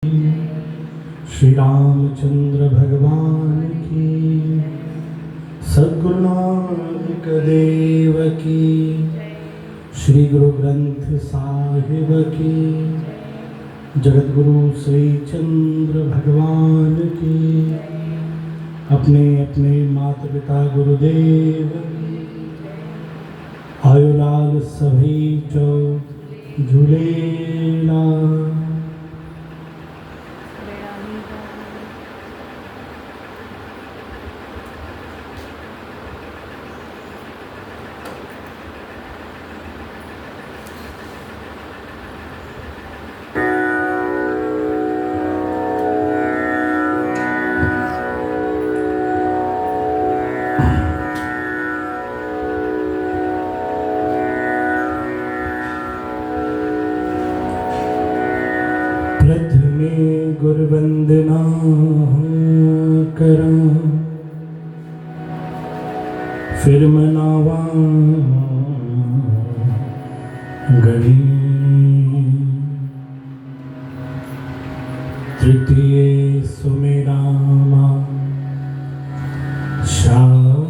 श्री रामचंद्र भगवान की, सद्गुरु नानक देव की, श्री गुरु ग्रंथ साहिब की, जगतगुरु श्री चंद्र भगवान की, अपने अपने माता पिता गुरुदेव की, आयुलाल सभी चौ झूलेला। प्रथमे गुरु वंदना करा, फिर मनावा गणी, तृतीय सुमेरामा शारदा,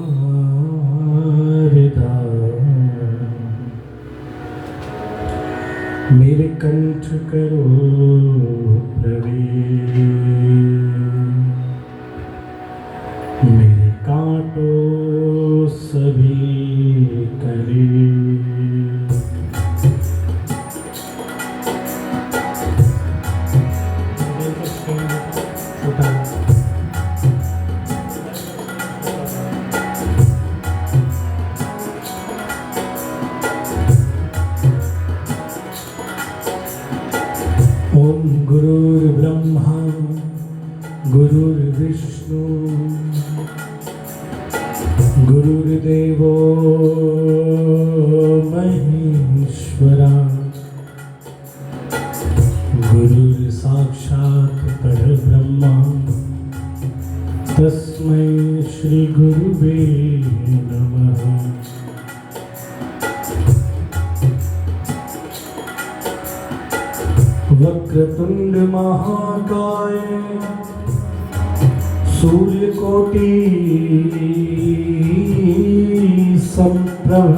मेरे कंठ करो प्रवेश, मेरे कांटो सभी करे। ओम गुरुर्ब्रह्मा गुरुर्विष्णु गुरुर्देवो महेश्वरा, गुरुर्साक्षात् परब्रह्मा, तस्मै श्री गुरुवे नमः। वक्रतुंड महाकाय, सूर्यकोटि समप्रभ,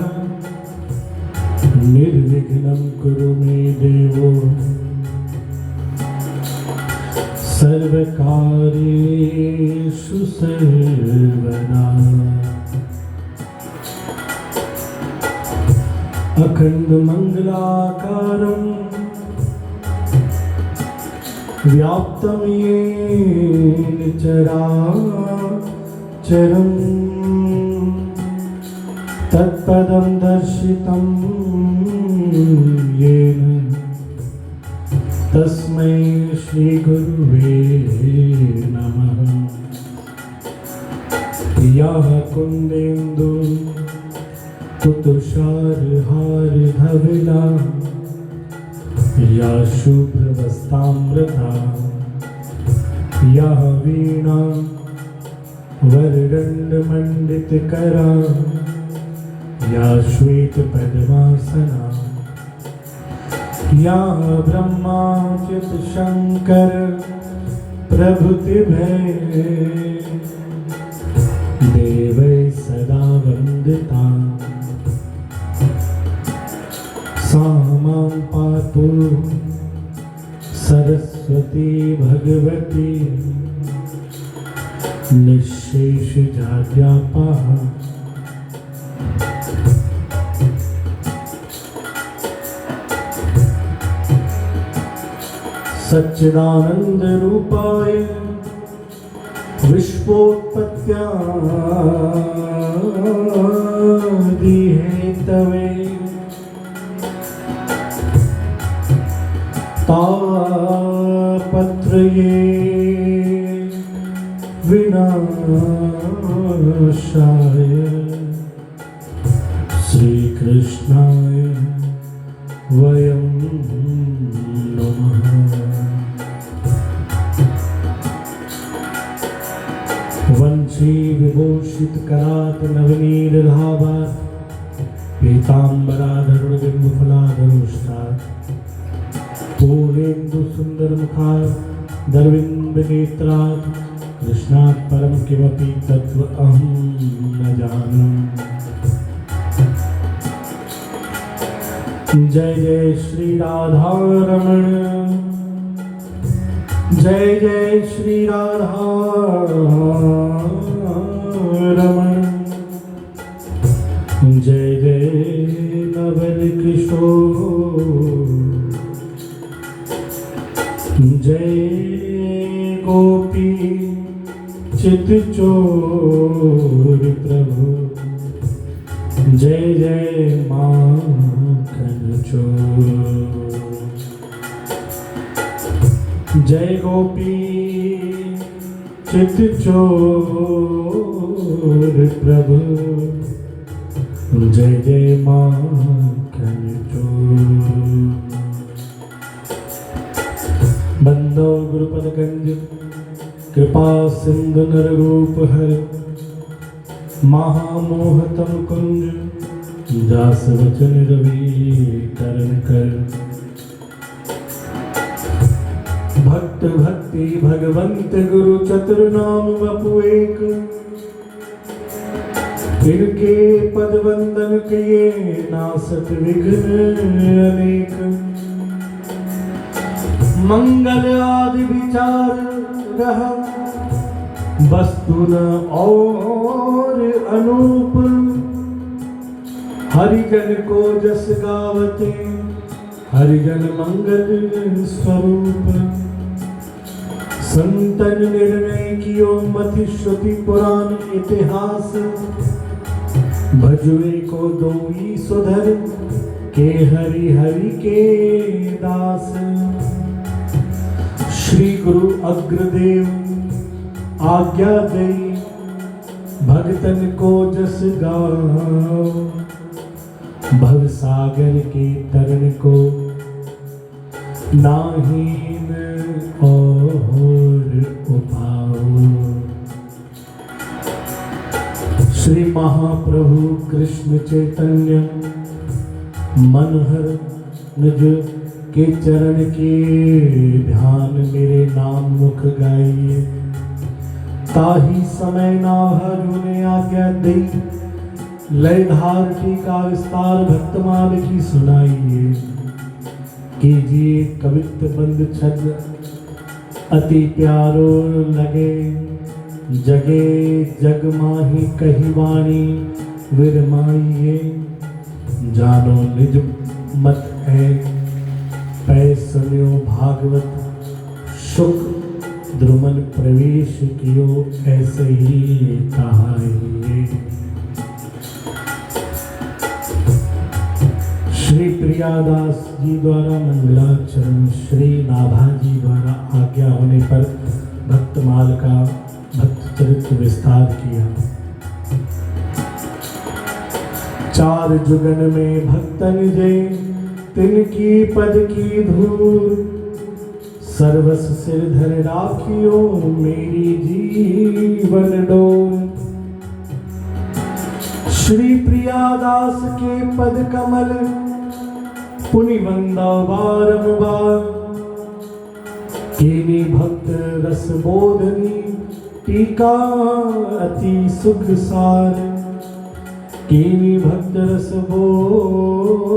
निर्विघ्नं कुरु मे देवो, सर्वकार्येषु सर्वदा। अखंड मंगलाकारं व्याप्तं येन चराचरं, तत्पदं दर्शितं येन, तस्मै श्री गुरुवे नमः। यः कुन्देन्दु तुषारहार धवला, या शुभ्रवस्त्रामृता, या वीणा वरदण्डमण्डितकरा, या श्वेतपद्मासना, या ब्रह्माच्युत शंकर प्रभृतिभै देवै सदा वन्दिता, सा मां पातु सरस्वती भगवती, निःशेष जाड्यापहा। सच्चिदानंद रूपाय विश्वोत्पत्त्यादि हेतवे, तापत्रये विनाशाय, श्रीकृष्णाय वयं नमः। वंशी विभूषित करात नवनीरधाभात, पीताम्बराधरुणबिम्बफलाधरोष्ठात्, पूर्णेन्दु सुंदर मुखार दर्विन्द कृष्णात् परं किमपि तत्त्व अहं न जानामि। जय जय श्री राधा रमण, जय जय श्री राधा रमण, जय जय नवल किशोर, जय गोपी चित चोर प्रभु, जय जय माखन चोर। जय गोपी चित चोर प्रभु, जय जय माखन चोर। बंदो गुरुपद कंज कृपा सिंधु नर रूप हर, महामोहतम कुंज जास वचन रवि करण कर। भक्त भक्ति भगवंत गुरु चतुर नाम वपु एक, इनके पद वंदन किए नासत विघ्न अनेक। मंगल आदि विचार रहा वस्तु न और अनूप, हरिजन को जस गावते हरिजन मंगल स्वरूप। संतन निर्णय कियो मति श्रुति पुराण इतिहास, भजुए को दोई सुधर के हरि हरि के दास। श्री गुरु अग्रदेव आज्ञा दई भगतन को जस गाओ, भव सागर के तरन को नाहीन और उपाओ। श्री महाप्रभु कृष्ण चैतन्य मनोहर निज के चरण के ध्यान मेरे नाम मुख गाइए। ताही समय नाभरु ने आज्ञा दी, लयधार टीका विस्तार भक्तमाल की सुनाइए। कीजिए कवित्व बंद छद अति प्यारो लगे, जगे जग माही कही वाणी विरमाइए। जानो निज मत है पै सुनियो भागवत, शुक द्रुमन प्रवेश कियो ऐसे ही कहाइए। श्री प्रियादास जी द्वारा मंगलाचरण श्री नाभा जी द्वारा आज्ञा होने पर भक्तमाल का भक्त चरित्र विस्तार किया। चार जुगन में भक्तन जय तिनकी पद की धूल, सर्वस सिर धर राखियो मेरी जीवन डोर। श्री प्रियादास के पद कमल पुनि वंदा बारंबार, केनी भक्त रस बोधनी टीका अति सुख सार। केनी भक्त रस बोधनी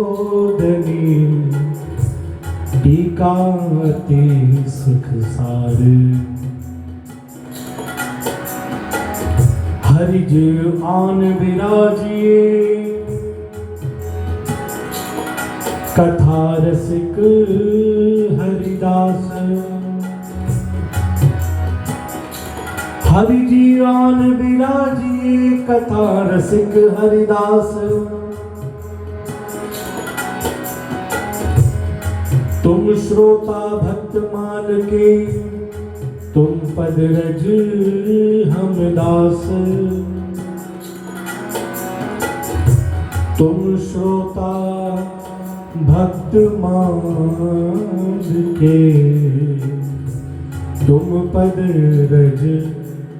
टीका अति सुख सार। हरिज आन विराजिए कथा रसिक हरिदास। हरिजी आन विराजिए कथा रसिक हरिदास। तुम श्रोता भक्त मान के तुम पद रज हम दास। तुम श्रोता भक्त मान के तुम पद रज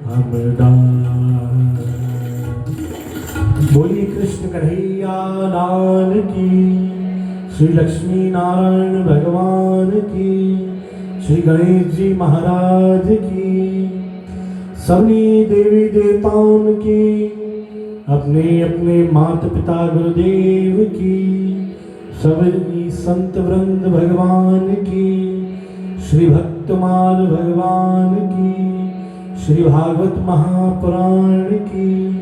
हम दास। बोली कृष्ण कन्हैया लाल की, श्री लक्ष्मी नारायण भगवान की, श्री गणेश जी महाराज की, सभी देवी देवताओं की, अपने अपने माता पिता गुरुदेव की, सभी संत वृंद भगवान की, श्री भक्तमाल भगवान की, श्री भागवत महापुराण की,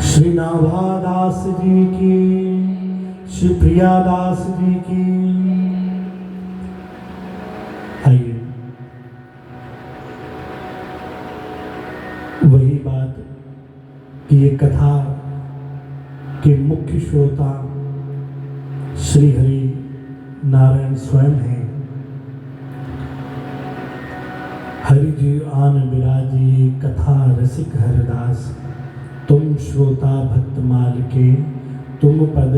श्री नाभादास जी की, श्री प्रियादास जी की। आइए वही बात कि ये कथा के मुख्य श्रोता श्री हरि नारायण स्वयं हैं। हरि जी आन बिराजी कथा रसिक हरदास, तुम श्रोता भक्तमाल के, तुम पद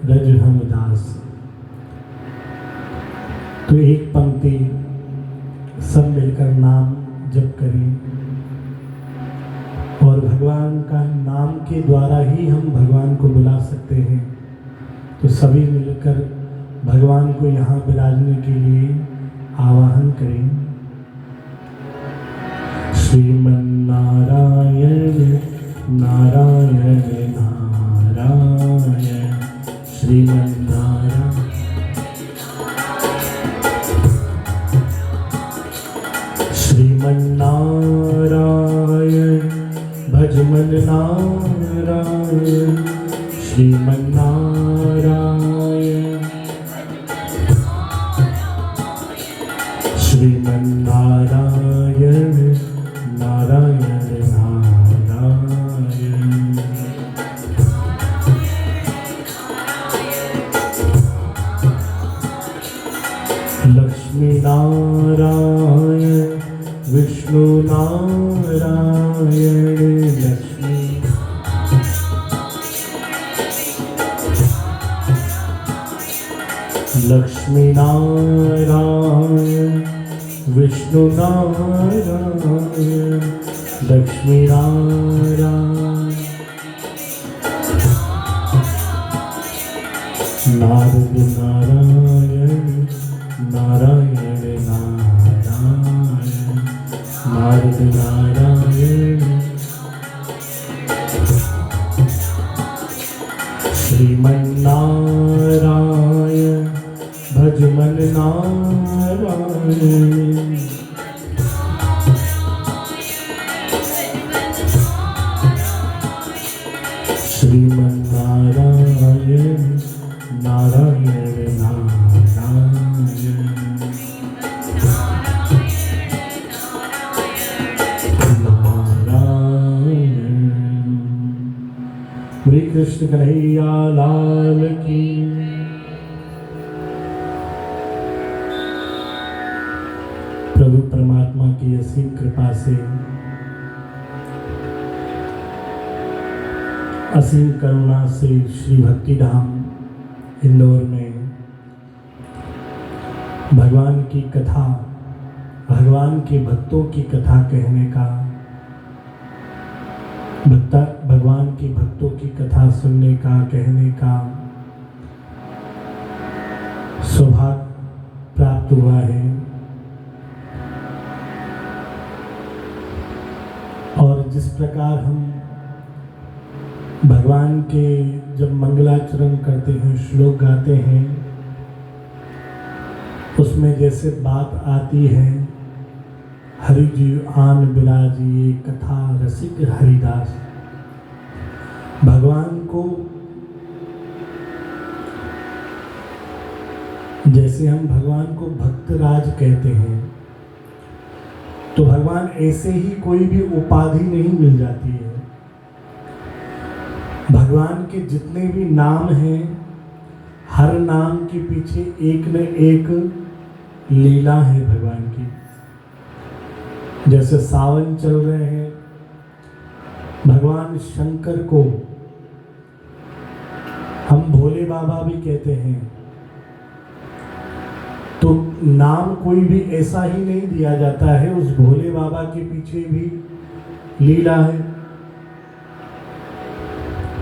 रज हम दास। तो एक पंक्ति सब मिलकर नाम जप करें और भगवान का नाम के द्वारा ही हम भगवान को बुला सकते हैं। तो सभी मिलकर भगवान को यहाँ विराजने के लिए आवाहन करें। श्रीमन्नारायण नारायण नारायण, श्रीमन्नारायण श्रीमन्नारायण, भजमन नारायण, श्रीमन्नारायण, श्रीमन्नारायण नारायण नारायण। लक्ष्मी नारायण विष्णु नारायण, लक्ष्मी लक्ष्मी नारायण विष्णु नारायण, लक्ष्मी नारायण। नारद नारायण नारायण नारायण, नारद नारायण। श्रीमन्नारायण भजमन नारायण, श्रीमन्नारायण नारायण नारायण। श्री कृष्ण कन्हैया लाल की। प्रभु परमात्मा की असीम कृपा से, असीम करुणा से श्री भक्तिधाम इंदौर में भगवान की कथा, भगवान के भक्तों की कथा कहने का, भगवान के भक्तों की कथा सुनने का, कहने का सौभाग्य प्राप्त हुआ है। और जिस प्रकार हम भगवान के जब मंगलाचरण करते हैं, श्लोक गाते हैं, उसमें जैसे बात आती है हरि जी आन बिराजी कथा रसिक हरिदास। भगवान को जैसे हम भगवान को भक्तराज कहते हैं, तो भगवान ऐसे ही कोई भी उपाधि नहीं मिल जाती है। भगवान के जितने भी नाम हैं, हर नाम के पीछे एक न एक लीला है भगवान की। जैसे सावन चल रहे हैं, भगवान शंकर को हम भोले बाबा भी कहते हैं, तो नाम कोई भी ऐसा ही नहीं दिया जाता है, उस भोले बाबा के पीछे भी लीला है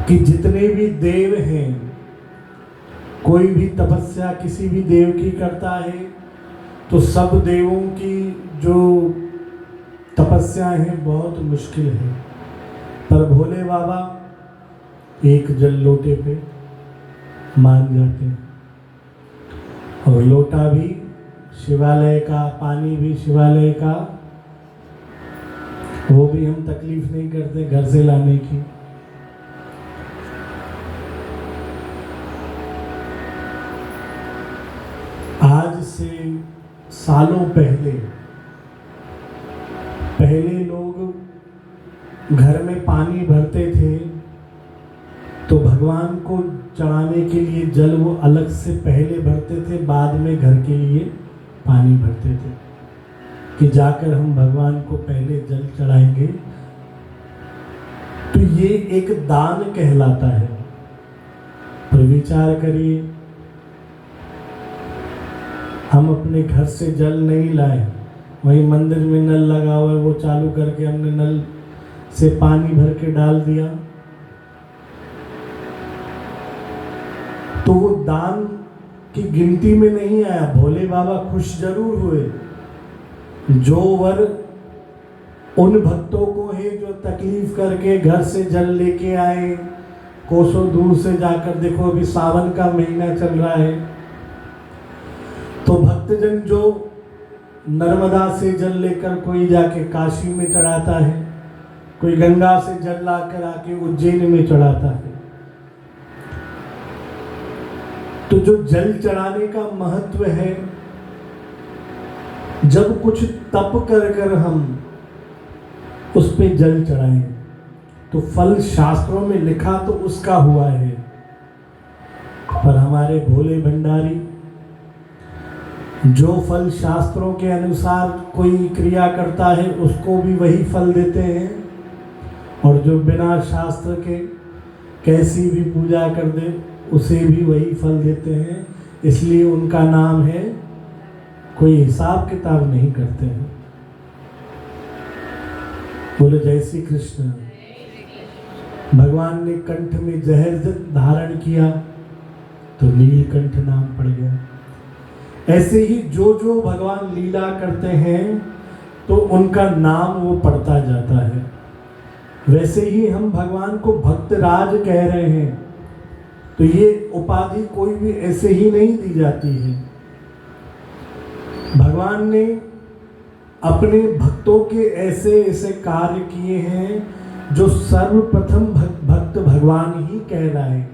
कि जितने भी देव हैं कोई भी तपस्या किसी भी देव की करता है तो सब देवों की जो तपस्या है बहुत मुश्किल है, पर भोले बाबा एक जल लोटे पे मान जाते हैं। और लोटा भी शिवालय का, पानी भी शिवालय का, वो भी हम तकलीफ नहीं करते घर से लाने की। आज से सालों पहले लोग घर में पानी भरते थे तो भगवान को चढ़ाने के लिए जल वो अलग से पहले भरते थे, बाद में घर के लिए पानी भरते थे कि जाकर हम भगवान को पहले जल चढ़ाएंगे। तो ये एक दान कहलाता है। पर विचार करिए, हम अपने घर से जल नहीं लाए, वहीं मंदिर में नल लगा हुआ है वो चालू करके हमने नल से पानी भर के डाल दिया, तो वो दान की गिनती में नहीं आया। भोले बाबा खुश जरूर हुए। जो वर उन भक्तों को है जो तकलीफ करके घर से जल लेके आए, कोसों दूर से जाकर, देखो अभी सावन का महीना चल रहा है तो भक्तजन जो नर्मदा से जल लेकर कोई जाके काशी में चढ़ाता है, कोई गंगा से जल लाकर आके उज्जैन में चढ़ाता है। तो जो जल चढ़ाने का महत्व है, जब कुछ तप कर हम उस पे जल चढ़ाएं तो फल शास्त्रों में लिखा तो उसका हुआ है, पर हमारे भोले भंडारी जो फल शास्त्रों के अनुसार कोई क्रिया करता है उसको भी वही फल देते हैं, और जो बिना शास्त्र के कैसी भी पूजा कर दे उसे भी वही फल देते हैं। इसलिए उनका नाम है, कोई हिसाब किताब नहीं करते हैं। बोले जय श्री कृष्ण। भगवान ने कंठ में जहर धारण किया तो नीलकंठ नाम पड़ गया। ऐसे ही जो जो भगवान लीला करते हैं तो उनका नाम वो पड़ता जाता है। वैसे ही हम भगवान को भक्तराज कह रहे हैं तो ये उपाधि कोई भी ऐसे ही नहीं दी जाती है। भगवान ने अपने भक्तों के ऐसे ऐसे कार्य किए हैं जो सर्वप्रथम भक्त भगवान ही कह रहा है।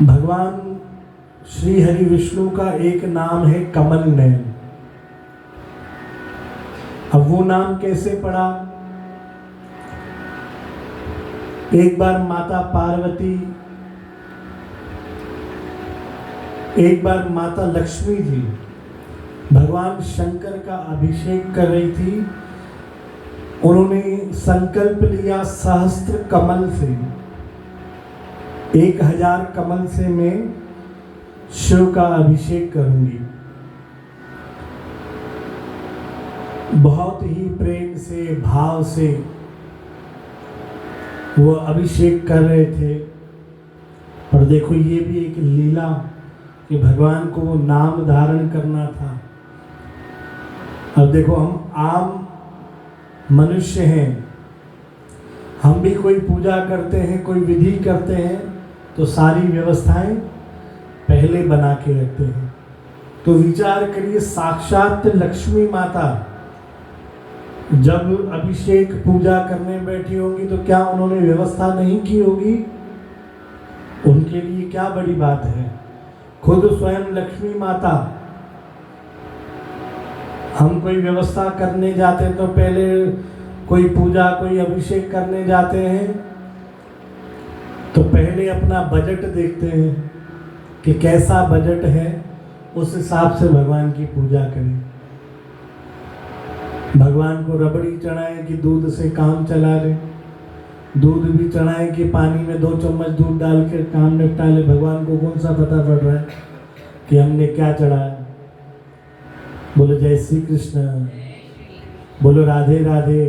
भगवान श्री हरि विष्णु का एक नाम है कमल नयन। अब वो नाम कैसे पड़ा? एक बार माता पार्वती, एक बार माता लक्ष्मी जी भगवान शंकर का अभिषेक कर रही थी। उन्होंने संकल्प लिया सहस्त्र कमल से, 1000 कमल से मैं शिव का अभिषेक करूंगी। बहुत ही प्रेम से, भाव से वो अभिषेक कर रहे थे। पर देखो ये भी एक लीला कि भगवान को वो नाम धारण करना था। अब देखो हम आम मनुष्य हैं, हम भी कोई पूजा करते हैं, कोई विधि करते हैं तो सारी व्यवस्थाएं पहले बना के रखते हैं। तो विचार करिए, साक्षात लक्ष्मी माता जब अभिषेक पूजा करने बैठी होंगी तो क्या उन्होंने व्यवस्था नहीं की होगी? उनके लिए क्या बड़ी बात है। खुद स्वयं लक्ष्मी माता, हम कोई व्यवस्था करने जाते हैं तो पहले कोई पूजा, कोई अभिषेक करने जाते हैं तो पहले अपना बजट देखते हैं कि कैसा बजट है, उस हिसाब से भगवान की पूजा करें। भगवान को रबड़ी चढ़ाएं कि दूध से काम चला ले, दूध भी चढ़ाएं कि पानी में 2 चम्मच दूध डाल के काम निपटा ले। भगवान को कौन सा पता पड़ रहा है कि हमने क्या चढ़ाया? बोलो जय श्री कृष्ण, बोलो राधे राधे।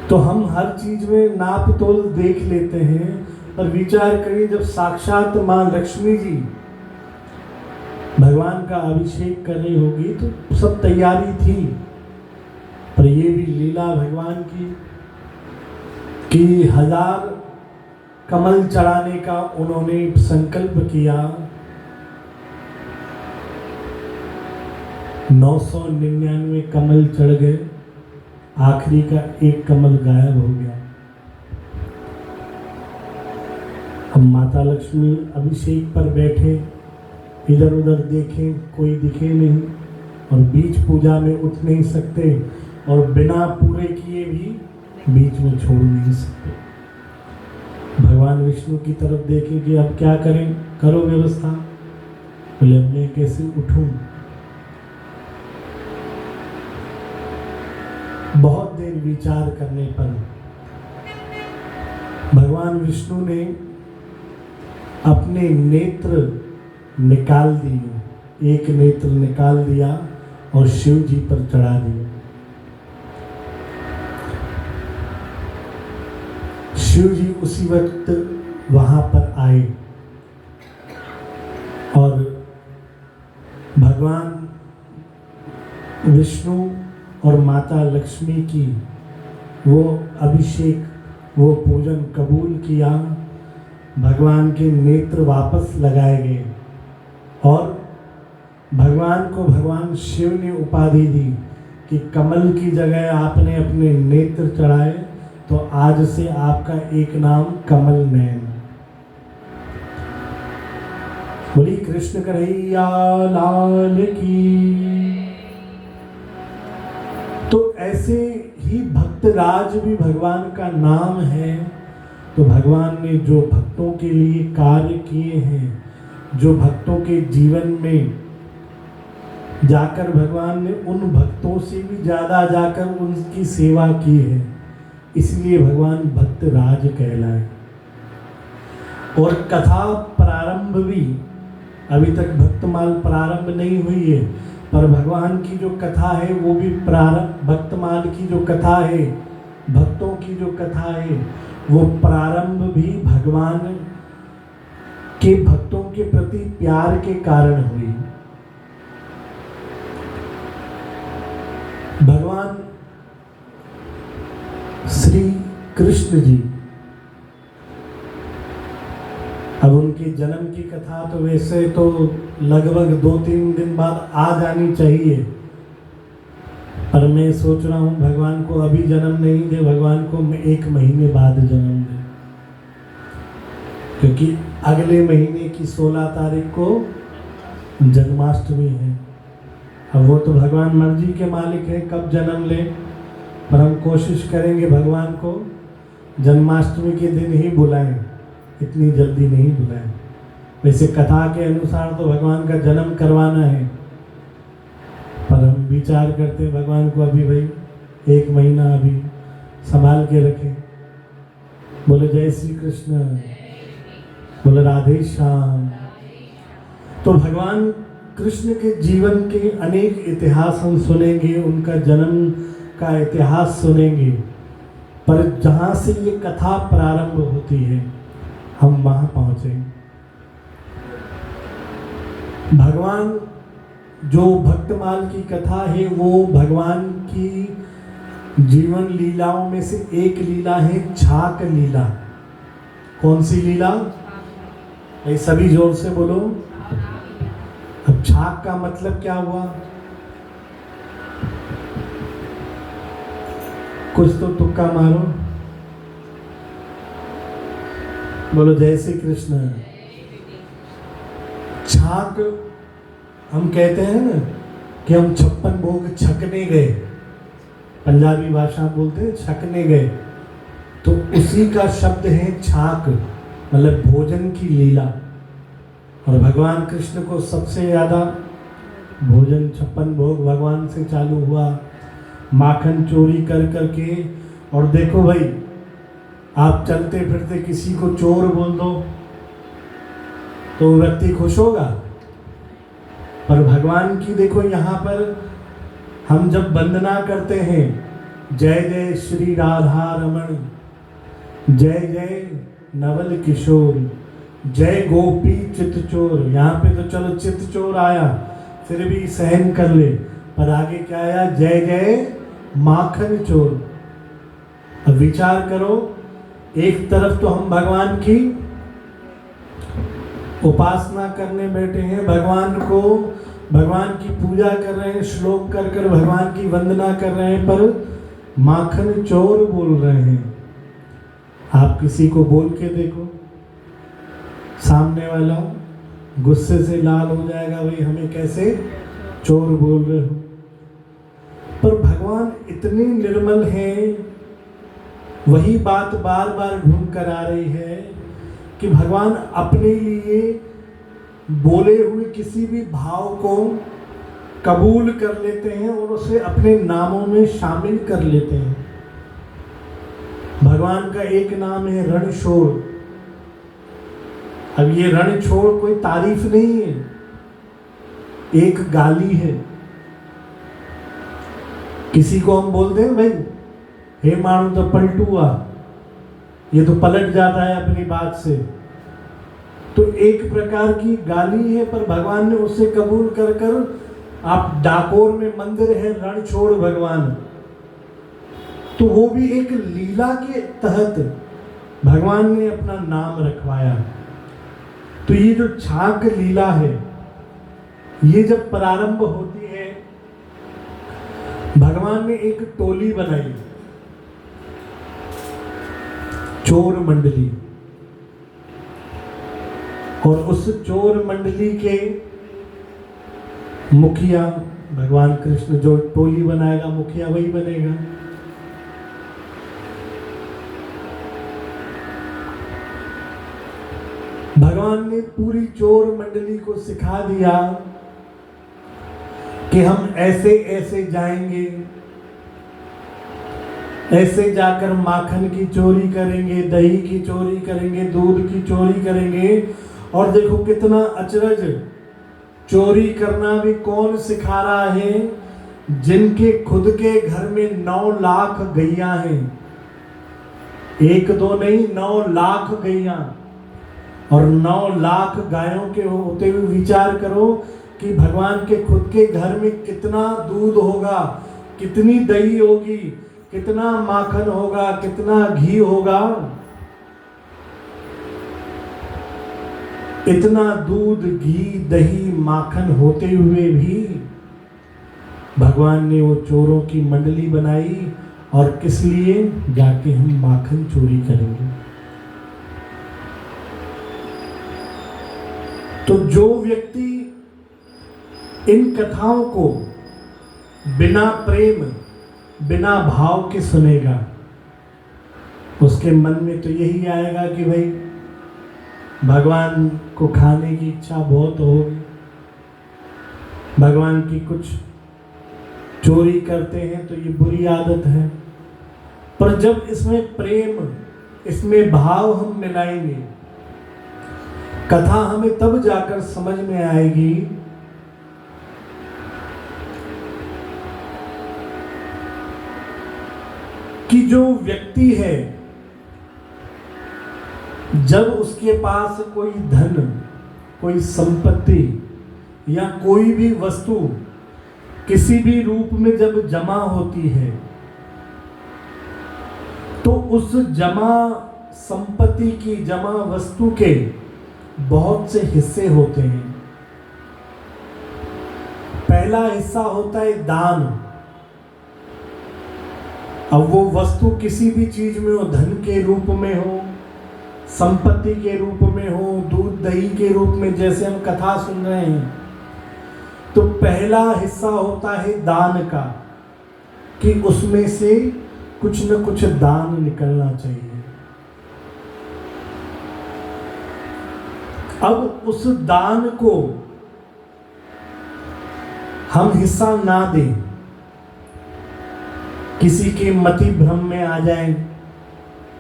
तो हम हर चीज में नाप तोल देख लेते हैं, पर विचार करिए, जब साक्षात मां लक्ष्मी जी भगवान का अभिषेक कर रही होगी तो सब तैयारी थी, पर ये भी लीला भगवान की कि 1000 कमल चढ़ाने का उन्होंने संकल्प किया, 999 कमल चढ़ गए, आखिरी का एक कमल गायब हो गया। अब माता लक्ष्मी अभिषेक पर बैठे, इधर उधर देखें, कोई दिखे नहीं, और बीच पूजा में उठ नहीं सकते, और बिना पूरे किए भी बीच में छोड़ नहीं सकते। भगवान विष्णु की तरफ देखें कि अब क्या करें, करो व्यवस्था। बोले अब मैं कैसे उठूं? बहुत देर विचार करने पर भगवान विष्णु ने अपने नेत्र निकाल दिए, एक नेत्र निकाल दिया और शिव जी पर चढ़ा दिया। शिव जी उसी वक्त वहां पर आए और भगवान विष्णु और माता लक्ष्मी की वो अभिषेक, वो पूजन कबूल किया। भगवान के नेत्र वापस लगाए गए और भगवान को भगवान शिव ने उपाधि दी कि कमल की जगह आपने अपने नेत्र चढ़ाए, तो आज से आपका एक नाम कमल नयन। बोली कृष्ण कन्हैया लाल की। तो ऐसे ही भक्तराज भी भगवान का नाम है। तो भगवान ने जो भक्तों के लिए कार्य किए हैं, जो भक्तों के जीवन में जाकर भगवान ने उन भक्तों से भी ज़्यादा जाकर उनकी सेवा की है, इसलिए भगवान भक्तराज कहलाए। और कथा प्रारंभ भी, अभी तक भक्तमाल प्रारंभ नहीं हुई है, पर भगवान की जो कथा है वो भी प्रारंभ, भक्तमाल की जो कथा है, भक्तों की जो कथा है, वो प्रारंभ भी भगवान के भक्तों के प्रति प्यार के कारण हुई। भगवान श्री कृष्ण जी, अब उनके जन्म की कथा तो वैसे तो लगभग 2-3 दिन बाद आ जानी चाहिए, पर मैं सोच रहा हूँ भगवान को अभी जन्म नहीं दे, भगवान को 1 महीने बाद जन्म दे, क्योंकि अगले महीने की 16 तारीख को जन्माष्टमी है। अब वो तो भगवान मर्जी के मालिक है कब जन्म ले, पर हम कोशिश करेंगे भगवान को जन्माष्टमी के दिन ही बुलाएं, इतनी जल्दी नहीं बुलाएं। वैसे कथा के अनुसार तो भगवान का जन्म करवाना है, पर हम विचार करते हैं भगवान को अभी भाई 1 महीना अभी संभाल के रखें। बोले जय श्री कृष्ण, बोले राधे श्याम। तो भगवान कृष्ण के जीवन के अनेक इतिहास हम सुनेंगे, उनका जन्म का इतिहास सुनेंगे, पर जहाँ से ये कथा प्रारंभ होती है हम वहाँ पहुँचे। भगवान जो भक्तमाल की कथा है वो भगवान की जीवन लीलाओं में से एक लीला है छाक लीला। कौन सी लीला? ये सभी जोर से बोलो। अब छाक का मतलब क्या हुआ? कुछ तो तुक्का मारो, बोलो जय श्री कृष्ण। छाक हम कहते हैं ना कि हम 56 भोग छकने गए, पंजाबी भाषा बोलते हैं छकने गए, तो उसी का शब्द है छाक, मतलब भोजन की लीला। और भगवान कृष्ण को सबसे ज़्यादा भोजन 56 भोग भगवान से चालू हुआ, माखन चोरी कर करके। और देखो भाई, आप चलते फिरते किसी को चोर बोल दो तो व्यक्ति खुश होगा, पर भगवान की देखो यहाँ पर हम जब वंदना करते हैं, जय जय श्री राधा रमण, जय जय नवल किशोर, जय गोपी चित चोर। यहाँ पे तो चलो चित चोर आया, फिर भी सहन कर ले, पर आगे क्या आया? जय जय माखन चोर। अब विचार करो, एक तरफ तो हम भगवान की उपासना करने बैठे हैं, भगवान की पूजा कर रहे हैं, श्लोक कर कर भगवान की वंदना कर रहे हैं, पर माखन चोर बोल रहे हैं। आप किसी को बोल के देखो, सामने वाला गुस्से से लाल हो जाएगा, भाई हमें कैसे चोर बोल रहे हो। पर भगवान इतने निर्मल हैं, वही बात बार बार घूम कर आ रही है कि भगवान अपने लिए बोले हुए किसी भी भाव को कबूल कर लेते हैं और उसे अपने नामों में शामिल कर लेते हैं। भगवान का एक नाम है रणछोड़। अब ये रणछोड़ कोई तारीफ नहीं है, एक गाली है। किसी को हम बोलते हैं भाई हे मानो तो पलटुआ, ये तो पलट जाता है अपनी बात से, तो एक प्रकार की गाली है, पर भगवान ने उसे कबूल कर कर, आप डाकोर में मंदिर है रणछोड़ भगवान, तो वो भी एक लीला के तहत भगवान ने अपना नाम रखवाया। तो ये जो छाक लीला है, ये जब प्रारंभ होती है, भगवान ने एक टोली बनाई, चोर मंडली, और उस चोर मंडली के मुखिया भगवान कृष्ण, जो टोली बनाएगा मुखिया वही बनेगा। भगवान ने पूरी चोर मंडली को सिखा दिया कि हम ऐसे ऐसे जाएंगे, ऐसे जाकर माखन की चोरी करेंगे, दही की चोरी करेंगे, दूध की चोरी करेंगे। और देखो कितना अचरज, चोरी करना भी कौन सिखा रहा है? जिनके खुद के घर में 9 लाख गैया हैं, एक दो नहीं 9 लाख गैया, और 9 लाख गायों के होते हुए विचार करो कि भगवान के खुद के घर में कितना दूध होगा, कितनी दही होगी, कितना माखन होगा, कितना घी होगा। इतना दूध, घी, दही, माखन होते हुए भी भगवान ने वो चोरों की मंडली बनाई। और किस लिए? जाके हम माखन चोरी करेंगे। तो जो व्यक्ति इन कथाओं को बिना प्रेम, बिना भाव के सुनेगा, उसके मन में तो यही आएगा कि भाई भगवान को खाने की इच्छा बहुत होगी, भगवान की कुछ चोरी करते हैं तो ये बुरी आदत है। पर जब इसमें प्रेम, इसमें भाव हम मिलाएंगे, कथा हमें तब जाकर समझ में आएगी कि जो व्यक्ति है, जब उसके पास कोई धन, कोई संपत्ति या कोई भी वस्तु किसी भी रूप में जब जमा होती है, तो उस जमा संपत्ति की, जमा वस्तु के बहुत से हिस्से होते हैं। पहला हिस्सा होता है दान। अब वो वस्तु किसी भी चीज में हो, धन के रूप में हो, संपत्ति के रूप में हो, दूध दही के रूप में, जैसे हम कथा सुन रहे हैं, तो पहला हिस्सा होता है दान का, कि उसमें से कुछ न कुछ दान निकलना चाहिए। अब उस दान को हम हिस्सा ना दें, किसी के मति भ्रम में आ जाएं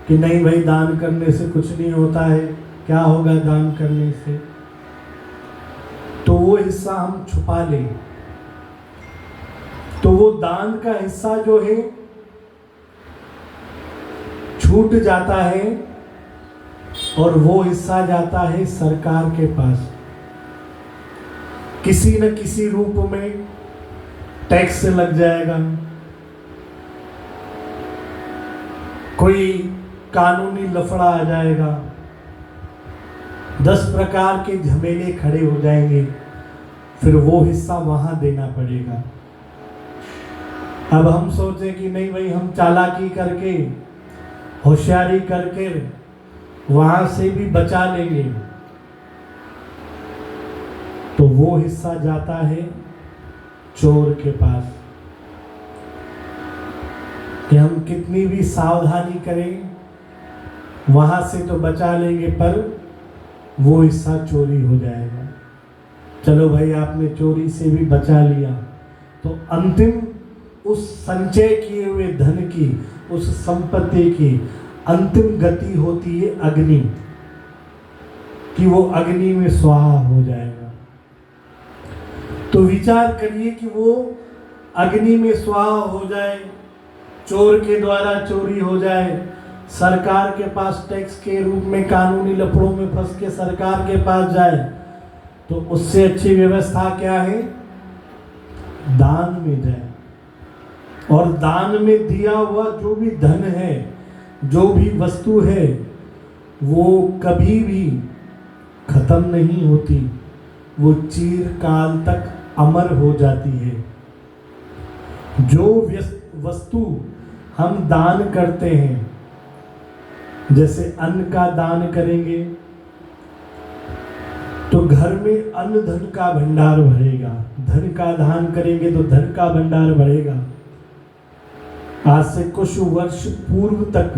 कि नहीं भाई दान करने से कुछ नहीं होता है, क्या होगा दान करने से, तो वो हिस्सा हम छुपा लें, तो वो दान का हिस्सा जो है छूट जाता है और वो हिस्सा जाता है सरकार के पास। किसी न किसी रूप में टैक्स लग जाएगा, कोई कानूनी लफड़ा आ जाएगा, 10 प्रकार के झमेले खड़े हो जाएंगे, फिर वो हिस्सा वहां देना पड़ेगा। अब हम सोचे कि नहीं भाई, हम चालाकी करके, होशियारी करके वहां से भी बचा लेंगे, तो वो हिस्सा जाता है चोर के पास। कि हम कितनी भी सावधानी करें वहां से तो बचा लेंगे, पर वो हिस्सा चोरी हो जाएगा। चलो भाई, आपने चोरी से भी बचा लिया, तो अंतिम उस संचय किए हुए धन की, उस संपत्ति की अंतिम गति होती है अग्नि, कि वो अग्नि में स्वाहा हो जाएगा। तो विचार करिए कि वो अग्नि में स्वाहा हो जाए, चोर के द्वारा चोरी हो जाए, सरकार के पास टैक्स के रूप में कानूनी लफड़ों में फंस के सरकार के पास जाए, तो उससे अच्छी व्यवस्था क्या है? दान में जाए। और दान में दिया हुआ जो भी धन है, जो भी वस्तु है, वो कभी भी खत्म नहीं होती, वो चिरकाल तक अमर हो जाती है। जो वस्तु हम दान करते हैं, जैसे अन्न का दान करेंगे तो घर में अन्न धन का भंडार भरेगा, धन का दान करेंगे तो धन का भंडार भरेगा। आज से कुछ वर्ष पूर्व तक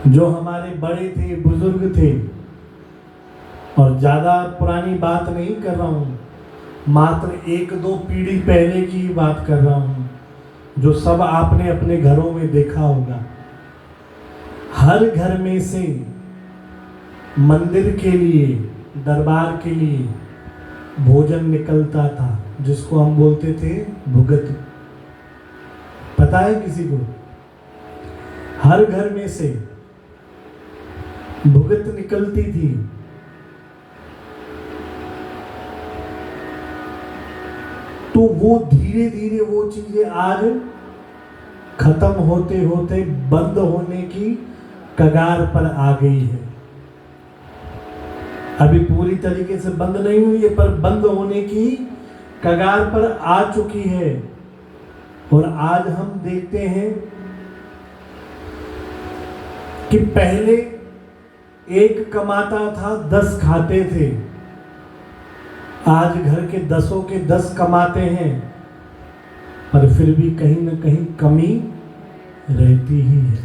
जो हमारे बड़े थे, बुजुर्ग थे, और ज्यादा पुरानी बात नहीं कर रहा हूँ, मात्र 1-2 पीढ़ी पहले की बात कर रहा हूँ, जो सब आपने अपने घरों में देखा होगा। हर घर में से मंदिर के लिए, दरबार के लिए भोजन निकलता था, जिसको हम बोलते थे भुगत। पता है किसी को? हर घर में से भुगत निकलती थी। तो वो धीरे धीरे वो चीजें आज खत्म होते होते बंद होने की कगार पर आ गई है। अभी पूरी तरीके से बंद नहीं हुई है, पर बंद होने की कगार पर आ चुकी है। और आज हम देखते हैं कि पहले एक कमाता था, 10 खाते थे। आज घर के 10 के 10 कमाते हैं, पर फिर भी कहीं ना कहीं कमी रहती ही है।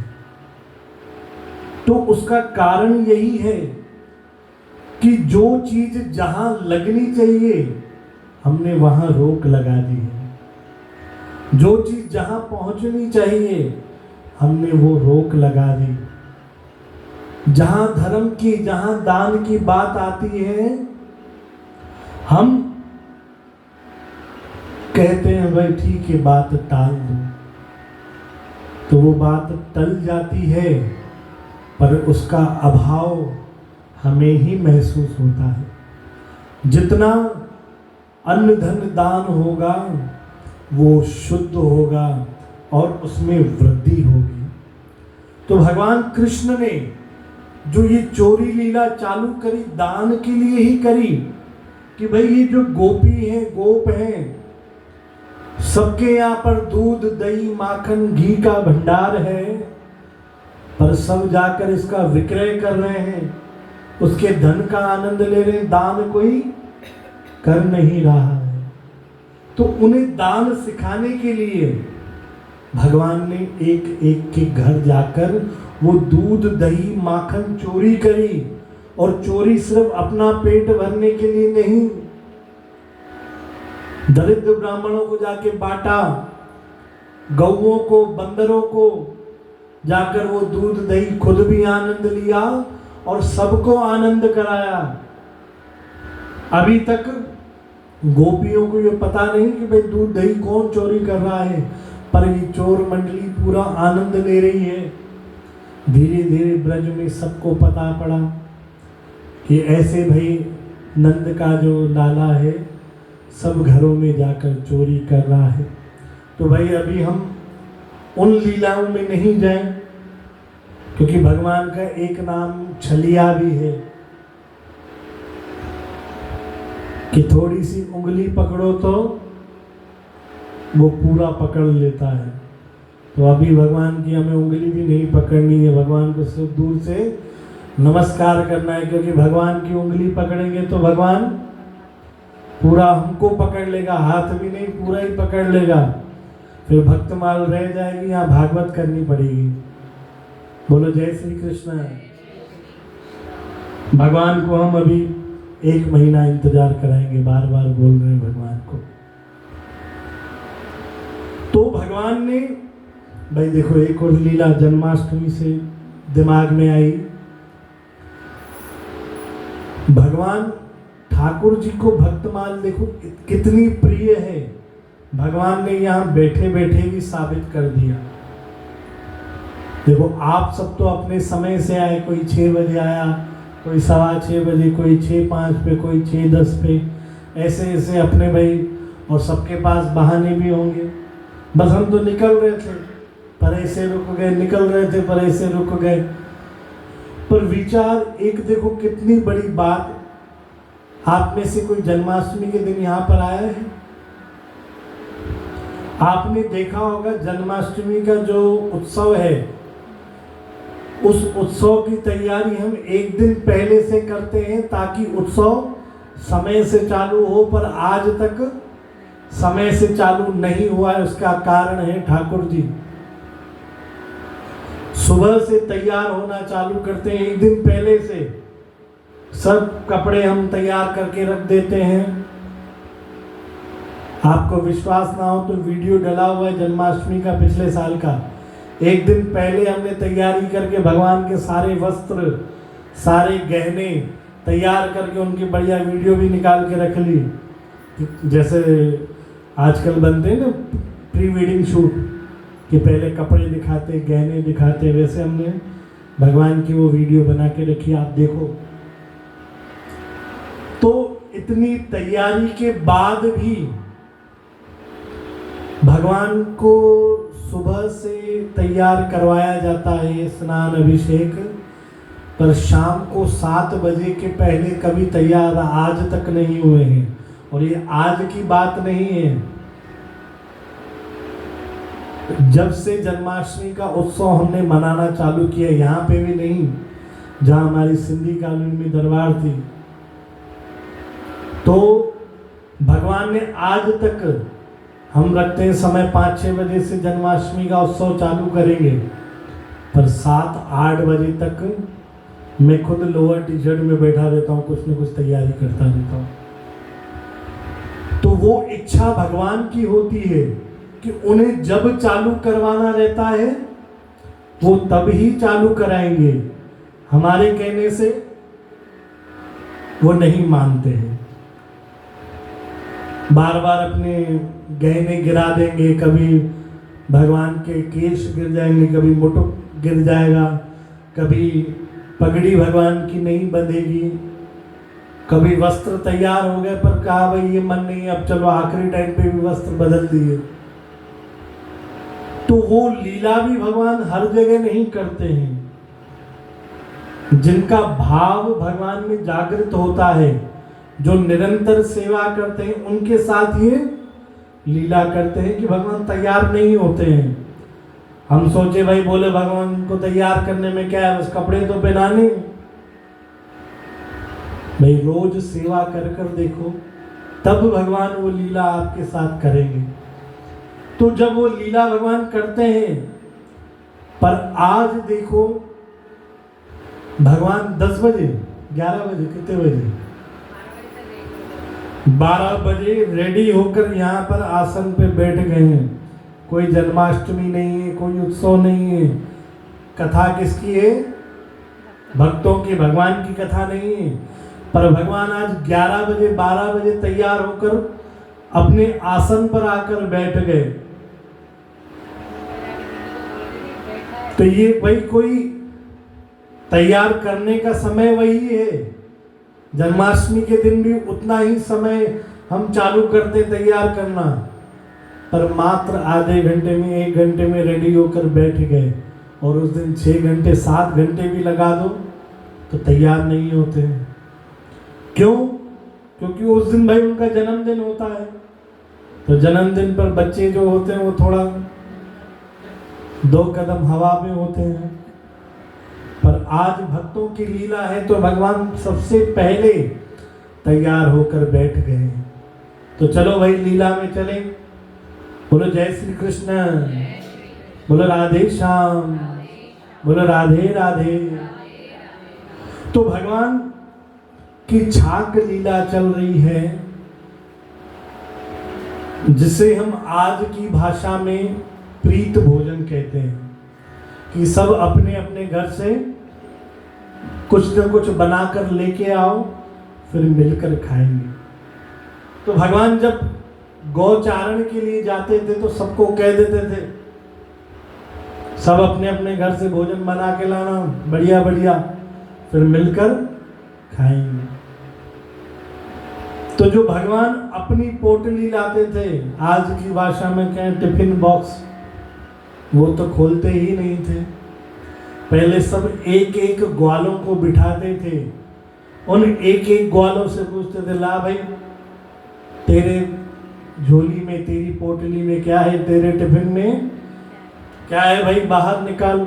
तो उसका कारण यही है कि जो चीज जहां लगनी चाहिए, हमने वहां रोक लगा दी है। जो चीज जहां पहुंचनी चाहिए, हमने वो रोक लगा दी। जहां धर्म की, जहां दान की बात आती है, हम कहते हैं भाई ठीक है, बात टाल दो, तो वो बात टल जाती है, पर उसका अभाव हमें ही महसूस होता है। जितना अन्न धन दान होगा वो शुद्ध होगा और उसमें वृद्धि होगी। तो भगवान कृष्ण ने जो ये चोरी लीला चालू करी, दान के लिए ही करी, कि भाई ये जो गोपी हैं, गोप हैं, सबके यहाँ पर दूध, दही, माखन, घी का भंडार है, पर सब जाकर इसका विक्रय कर रहे हैं, उसके धन का आनंद ले रहे हैं, दान कोई कर नहीं रहा है। तो उन्हें दान सिखाने के लिए भगवान ने एक एक के घर जाकर वो दूध, दही, माखन चोरी करी। और चोरी सिर्फ अपना पेट भरने के लिए नहीं, दरिद्र ब्राह्मणों को जाके बांटा, गौओं को, बंदरों को जाकर वो दूध, दही खुद भी आनंद लिया और सबको आनंद कराया। अभी तक गोपियों को ये पता नहीं कि भाई दूध दही कौन चोरी कर रहा है, पर ये चोर मंडली पूरा आनंद ले रही है। धीरे धीरे ब्रज में सबको पता पड़ा कि ऐसे भाई नंद का जो लाला है सब घरों में जाकर चोरी कर रहा है। तो भाई अभी हम उन लीलाओं में नहीं जाएं, क्योंकि भगवान का एक नाम छलिया भी है कि थोड़ी सी उंगली पकड़ो तो वो पूरा पकड़ लेता है। तो अभी भगवान की हमें उंगली भी नहीं पकड़नी है, भगवान को सिर्फ दूर से नमस्कार करना है, क्योंकि भगवान की उंगली पकड़ेंगे तो भगवान पूरा हमको पकड़ लेगा, हाथ भी नहीं पूरा ही पकड़ लेगा। फिर भक्तमाल रह जाएगी, यहाँ भागवत करनी पड़ेगी। बोलो जय श्री कृष्ण। भगवान को हम अभी 1 महीना इंतजार कराएंगे, बार बार बोल रहे हैं भगवान को। तो भगवान ने भाई देखो एक और लीला जन्माष्टमी से दिमाग में आई। भगवान ठाकुर जी को भक्तमाल देखो कितनी प्रिय है, भगवान ने यहाँ बैठे बैठे भी साबित कर दिया। देखो आप सब तो अपने समय से आए, कोई 6 बजे आया, कोई 6:15 बजे, कोई 6:05 पे, कोई 6:10 पे, ऐसे ऐसे अपने भाई, और सबके पास बहाने भी होंगे। बस हम तो निकल रहे थे पर ऐसे रुक गए, निकल रहे थे पर ऐसे रुक गए। पर विचार एक देखो कितनी बड़ी बात, आप में से कोई जन्माष्टमी के दिन यहाँ पर आया है? आपने देखा होगा जन्माष्टमी का जो उत्सव है, उस उत्सव की तैयारी हम 1 दिन पहले से करते हैं ताकि उत्सव समय से चालू हो, पर आज तक समय से चालू नहीं हुआ है। उसका कारण है ठाकुर जी। सुबह से तैयार होना चालू करते हैं 1 दिन पहले से, सब कपड़े हम तैयार करके रख देते हैं। आपको विश्वास ना हो तो वीडियो डला हुआ है जन्माष्टमी का पिछले साल का। 1 दिन पहले हमने तैयारी करके भगवान के सारे वस्त्र, सारे गहने तैयार करके उनकी बढ़िया वीडियो भी निकाल के रख ली। जैसे आजकल बनते हैं ना प्री वेडिंग शूट, कि पहले कपड़े दिखाते, गहने दिखाते, वैसे हमने भगवान की वो वीडियो बना के रखी, आप देखो। तो इतनी तैयारी के बाद भी भगवान को सुबह से तैयार करवाया जाता है, स्नान अभिषेक, पर शाम को 7 बजे के पहले कभी तैयार आज तक नहीं हुए हैं। और ये आज की बात नहीं है, जब से जन्माष्टमी का उत्सव हमने मनाना चालू किया, यहाँ पे भी नहीं, जहाँ हमारी सिंधी कॉलोनी में दरबार थी, तो भगवान ने आज तक, हम रखते हैं समय 5-6 बजे से जन्माष्टमी का उत्सव चालू करेंगे, पर 7-8 बजे तक मैं खुद लोअर टी-शर्ट में बैठा रहता हूँ, कुछ न कुछ तैयारी करता रहता हूँ। तो वो इच्छा भगवान की होती है कि उन्हें जब चालू करवाना रहता है वो तब ही चालू कराएंगे, हमारे कहने से वो नहीं मानते हैं। बार बार अपने गहने गिरा देंगे, कभी भगवान के केश गिर जाएंगे, कभी मुकुट गिर जाएगा, कभी पगड़ी भगवान की नहीं बंधेगी, कभी वस्त्र तैयार हो गए पर कहा भाई ये मन नहीं, अब चलो आखिरी टाइम पे भी वस्त्र बदल दिए। तो वो लीला भी भगवान हर जगह नहीं करते हैं। जिनका भाव भगवान में जागृत होता है, जो निरंतर सेवा करते हैं, उनके साथ ये लीला करते हैं कि भगवान तैयार नहीं होते हैं। हम सोचे भाई बोले भगवान को तैयार करने में क्या है, बस कपड़े तो पहनाने। भाई रोज सेवा कर कर देखो, तब भगवान वो लीला आपके साथ करेंगे। तो जब वो लीला भगवान करते हैं, पर आज देखो भगवान 10 बजे 11 बजे कितने बजे 12 बजे रेडी होकर यहाँ पर आसन पे बैठ गए हैं। कोई जन्माष्टमी नहीं है, कोई उत्सव नहीं है, कथा किसकी है? भक्तों की, भगवान की कथा नहीं है। पर भगवान आज 11 बजे 12 बजे तैयार होकर अपने आसन पर आकर बैठ गए। तो ये भाई कोई तैयार करने का समय वही है। जन्माष्टमी के दिन भी उतना ही समय हम चालू करते तैयार करना, पर मात्र आधे घंटे में 1 घंटे में रेडी होकर बैठ गए, और उस दिन 6 घंटे 7 घंटे भी लगा दो तो तैयार नहीं होते हैं। क्यों? क्योंकि उस दिन भाई उनका जन्मदिन होता है, तो जन्मदिन पर बच्चे जो होते हैं वो थोड़ा 2 कदम हवा में होते हैं। पर आज भक्तों की लीला है तो भगवान सबसे पहले तैयार होकर बैठ गए। तो चलो भाई लीला में चले। बोलो जय श्री कृष्ण, बोलो राधे श्याम, बोलो राधे राधे। तो भगवान की छाक लीला चल रही है, जिसे हम आज की भाषा में प्रीत भोजन कहते हैं, कि सब अपने अपने घर से कुछ न कुछ बनाकर लेके आओ, फिर मिलकर खाएंगे। तो भगवान जब गौचारण के लिए जाते थे तो सबको कह देते थे, सब अपने अपने घर से भोजन बना के लाना बढ़िया बढ़िया, फिर मिलकर खाएंगे। तो जो भगवान अपनी पोटली लाते थे, आज की भाषा में कहें टिफिन बॉक्स, वो तो खोलते ही नहीं थे। पहले सब एक एक ग्वालों को बिठाते थे, उन एक एक ग्वालों से पूछते थे, ला भाई तेरे झोली में, तेरी पोटली में क्या है, तेरे टिफिन में क्या है भाई, बाहर निकाल।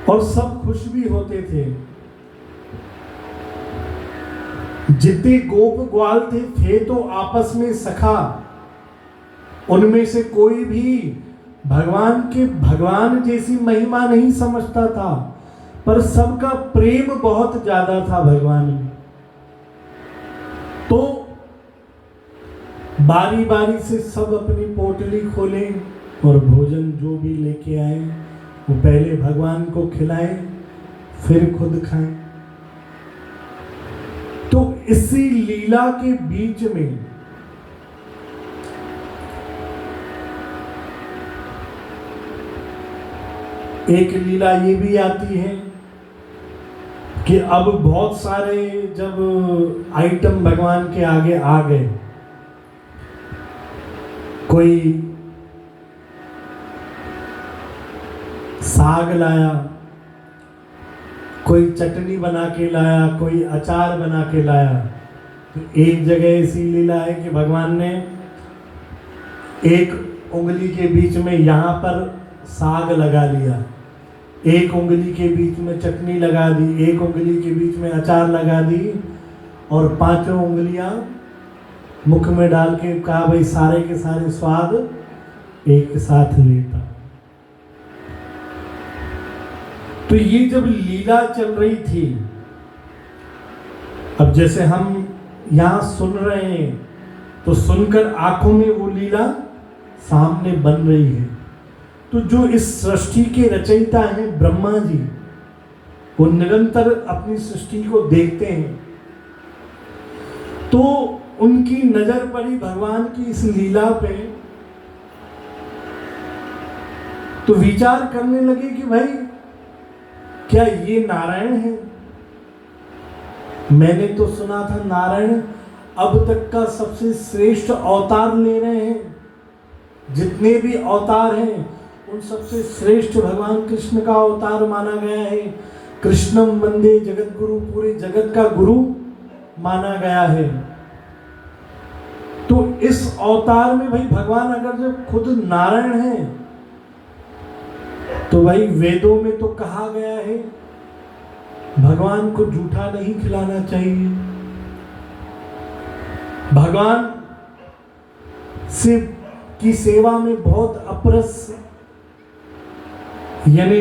और सब खुश भी होते थे। जितने गोप ग्वाल थे तो आपस में सखा, उनमें से कोई भी भगवान जैसी महिमा नहीं समझता था, पर सबका प्रेम बहुत ज्यादा था भगवान में। तो बारी बारी से सब अपनी पोटली खोलें और भोजन जो भी लेके आए वो पहले भगवान को खिलाएं, फिर खुद खाएं। तो इसी लीला के बीच में एक लीला ये भी आती है कि अब बहुत सारे जब आइटम भगवान के आगे आ गए, कोई साग लाया, कोई चटनी बना के लाया, कोई अचार बना के लाया। तो एक जगह ऐसी लीला है कि भगवान ने एक उंगली के बीच में यहाँ पर साग लगा लिया, एक उंगली के बीच में चटनी लगा दी, एक उंगली के बीच में अचार लगा दी, और 5 उंगलियां मुख में डाल के कहा भाई सारे के सारे स्वाद एक साथ लेता। तो ये जब लीला चल रही थी, अब जैसे हम यहां सुन रहे हैं तो सुनकर आंखों में वो लीला सामने बन रही है। तो जो इस सृष्टि के रचयिता हैं ब्रह्मा जी, वो निरंतर अपनी सृष्टि को देखते हैं। तो उनकी नजर पड़ी भगवान की इस लीला पे, तो विचार करने लगे कि भाई क्या ये नारायण है? मैंने तो सुना था नारायण अब तक का सबसे श्रेष्ठ अवतार ले रहे हैं। जितने भी अवतार हैं उन सबसे श्रेष्ठ भगवान कृष्ण का अवतार माना गया है। कृष्णम वंदे जगत गुरु, पूरे जगत का गुरु माना गया है। तो इस अवतार में भाई भगवान अगर जब खुद नारायण है, तो भाई वेदों में तो कहा गया है भगवान को जूठा नहीं खिलाना चाहिए। भगवान से की सेवा में बहुत अपरस, यानी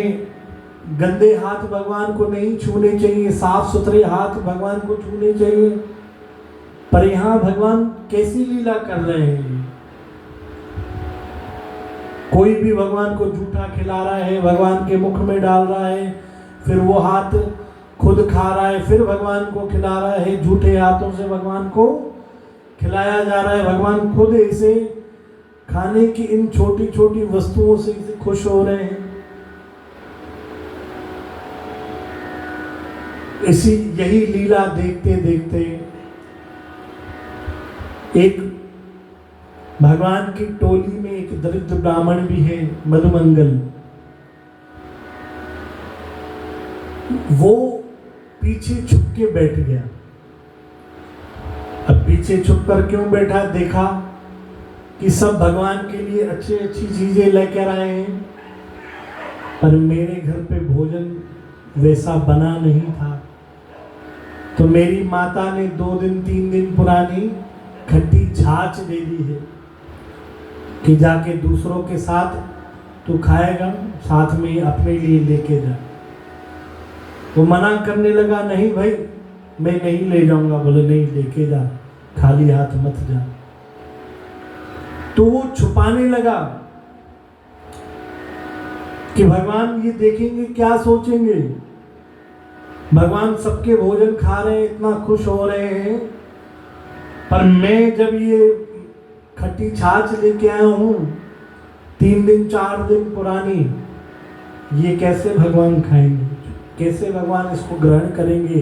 गंदे हाथ भगवान को नहीं छूने चाहिए, साफ सुथरे हाथ भगवान को छूने चाहिए। पर यहां भगवान कैसी लीला कर रहे हैं? कोई भी भगवान को जूठा खिला रहा है, भगवान के मुख में डाल रहा है, फिर वो हाथ खुद खा रहा है, फिर भगवान को खिला रहा है, झूठे हाथों से भगवान को खिलाया जा रहा है। भगवान खुद इसे खाने की इन छोटी छोटी वस्तुओं से इसे खुश हो रहे हैं। इसी यही लीला देखते देखते एक भगवान की टोली में एक दरिद्र ब्राह्मण भी है, मधुमंगल। वो पीछे छुप के बैठ गया। अब पीछे छुप कर क्यों बैठा? देखा कि सब भगवान के लिए अच्छी अच्छी चीजें लेकर आए हैं, पर मेरे घर पे भोजन वैसा बना नहीं था। तो मेरी माता ने 2 दिन 3 दिन पुरानी खट्टी छाछ दे दी है कि जाके दूसरों के साथ तू खाएगा, साथ में अपने लिए लेके जा। वो मना करने लगा, नहीं भाई मैं नहीं ले जाऊंगा। बोले नहीं, लेके जा, खाली हाथ मत जा। तो वो छुपाने लगा कि भगवान ये देखेंगे, क्या सोचेंगे। भगवान सबके भोजन खा रहे हैं, इतना खुश हो रहे हैं, पर मैं जब ये खट्टी छाछ लेके आया हूं 3 दिन 4 दिन पुरानी, ये कैसे भगवान खाएंगे, कैसे भगवान इसको ग्रहण करेंगे।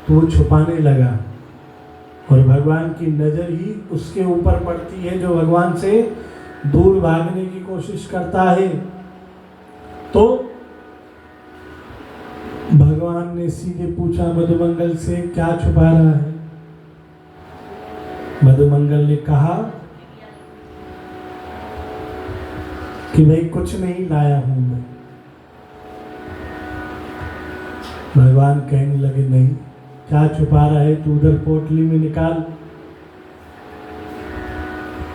तो वो छुपाने लगा और भगवान की नजर ही उसके ऊपर पड़ती है जो भगवान से दूर भागने की कोशिश करता है। तो भगवान ने सीधे पूछा मधुमंगल से, क्या छुपा रहा है? मधुमंगल ने कहा कि भाई कुछ नहीं लाया हूं मैं। भगवान कहने लगे, नहीं, क्या छुपा रहा है तू? उधर पोटली में निकाल।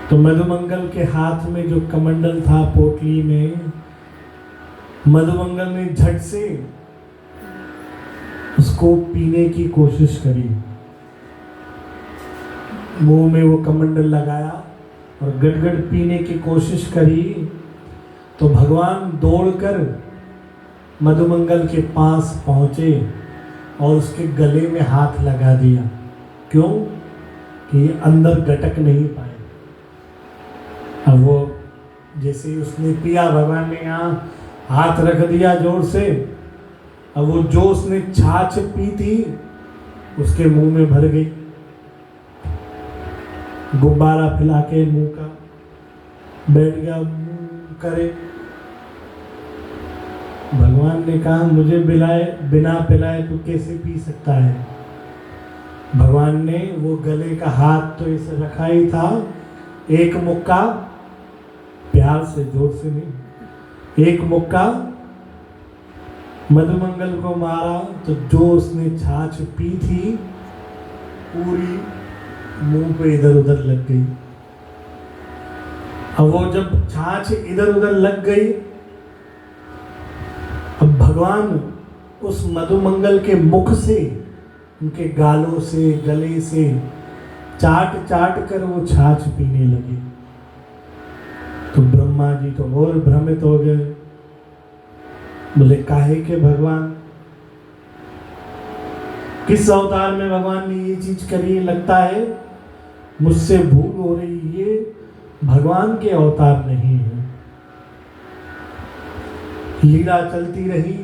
तो मधुमंगल के हाथ में जो कमंडल था पोटली में, मधुमंगल ने झट से उसको पीने की कोशिश करी। मुंह में वो कमंडल लगाया और गड़गड़ पीने की कोशिश करी। तो भगवान दौड़कर मधुमंगल के पास पहुंचे और उसके गले में हाथ लगा दिया। क्यों? कि अंदर गटक नहीं पाए। अब वो जैसे ही उसने पिया, भगवान ने यहाँ हाथ रख दिया जोर से। अब वो जो उसने छाछ पी थी उसके मुंह में भर गई। गुब्बारा फैला के मुंह का बैठ गया करे। भगवान ने कहा, मुझे बिना पिलाए तू कैसे पी सकता है? भगवान ने वो गले का हाथ तो इसे रखा ही था, एक मुक्का प्यार से, जोर से नहीं, एक मुक्का मधुमंगल को मारा। तो जो उसने छाछ पी थी पूरी मुंह पे इधर उधर लग गई। अब वो जब छाछ इधर उधर लग गई, अब भगवान उस मधुमंगल के मुख से, उनके गालों से, गले से चाट चाट कर वो छाछ पीने लगे। तो ब्रह्मा जी तो और भ्रमित हो गए। बोले, काहे के भगवान, किस अवतार में भगवान ने ये चीज करी? लगता है मुझसे भूल हो रही, ये भगवान के अवतार नहीं है। लीला चलती रही।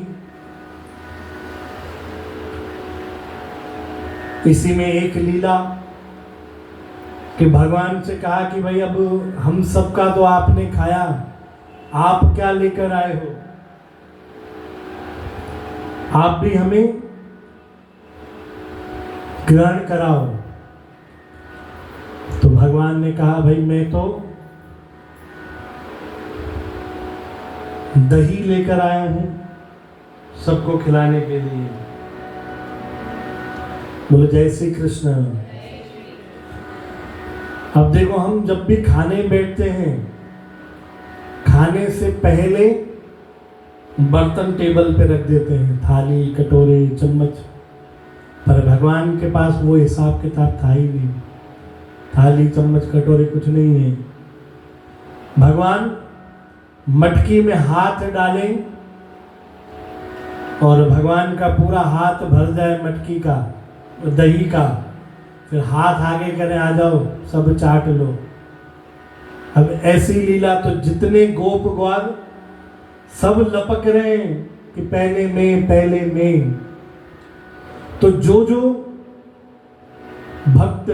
इसी में एक लीला कि भगवान से कहा कि भाई अब हम सबका तो आपने खाया, आप क्या लेकर आए हो? आप भी हमें ग्रहण कराओ। तो भगवान ने कहा, भाई मैं तो दही लेकर आया हूं सबको खिलाने के लिए। बोले, जय श्री कृष्ण। अब देखो, हम जब भी खाने बैठते हैं, खाने से पहले बर्तन टेबल पे रख देते हैं, थाली, कटोरे, चम्मच। पर भगवान के पास वो हिसाब किताब था ही नहीं। थाली, चम्मच, कटोरे कुछ नहीं है। भगवान मटकी में हाथ डालें और भगवान का पूरा हाथ भर जाए मटकी का, दही का, फिर हाथ आगे करें, आ जाओ सब चाट लो। अब ऐसी लीला तो जितने गोप ग्वाल सब लपक रहे हैं कि पहले मैं, पहले मैं। तो जो जो भक्त,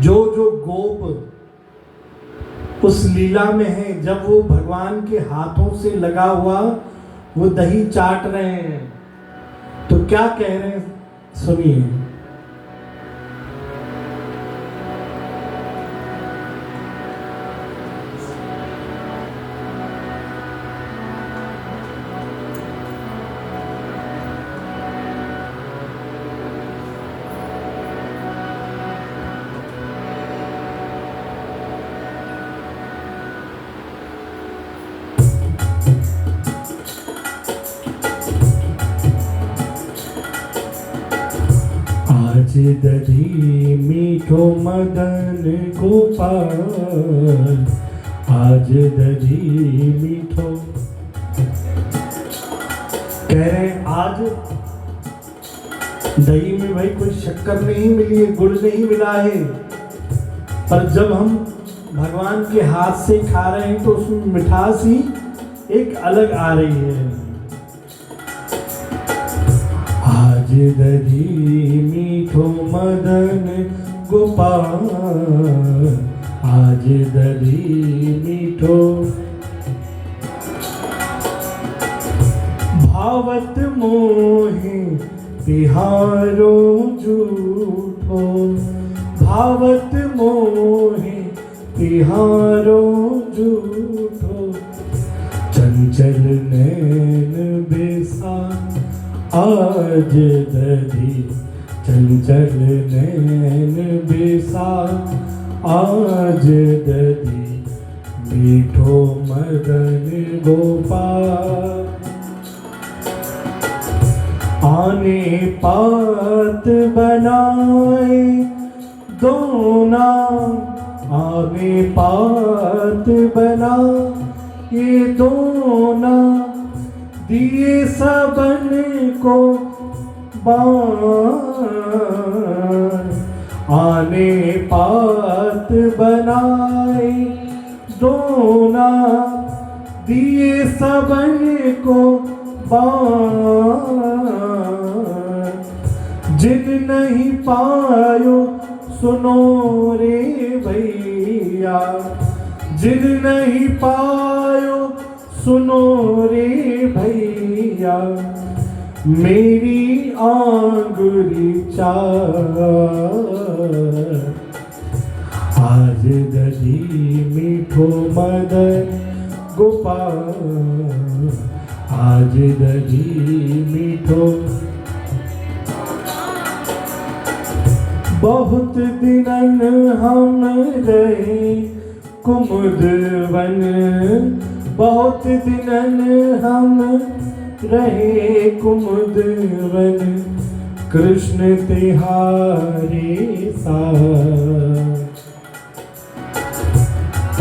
जो जो गोप उस लीला में है, जब वो भगवान के हाथों से लगा हुआ वो दही चाट रहे हैं, तो क्या कह रहे हैं सुनिए। आज दधी मीठो मदन गोपाल, आज दधी मीठो। कह रहे हैं आज दही में भाई कोई शक्कर नहीं मिली है, गुड़ नहीं मिला है, पर जब हम भगवान के हाथ से खा रहे हैं तो उसमें मिठास ही एक अलग आ रही है। आज दधी मीठो मदन गोपाल, आज दधी मीठो। भावत मोहे तिहारो झूठो, भावत मोहे तिहारो झूठो। चंचल नैन बेसा आज दधी, चंचल नैन बेसा आज दधी मीठो मदन गोपाल। आने पात बनाए दोना, आने पात बना ये दोना। दिए सबन को बाण, आने पात बनाए दोना। दिए सबन को बाण, जिन नहीं पायो सुनो रे भैया, जिन नहीं पायो सुनो रे भैया। मेरी आंगुरी चार, आज दधी मीठो मदन गोपाल, आज दधी मीठो। बहुत दिनन हम रहे कुमुद वन, बहुत दिनन हम रहे कुमुद वन। कृष्ण तिहारे साथ,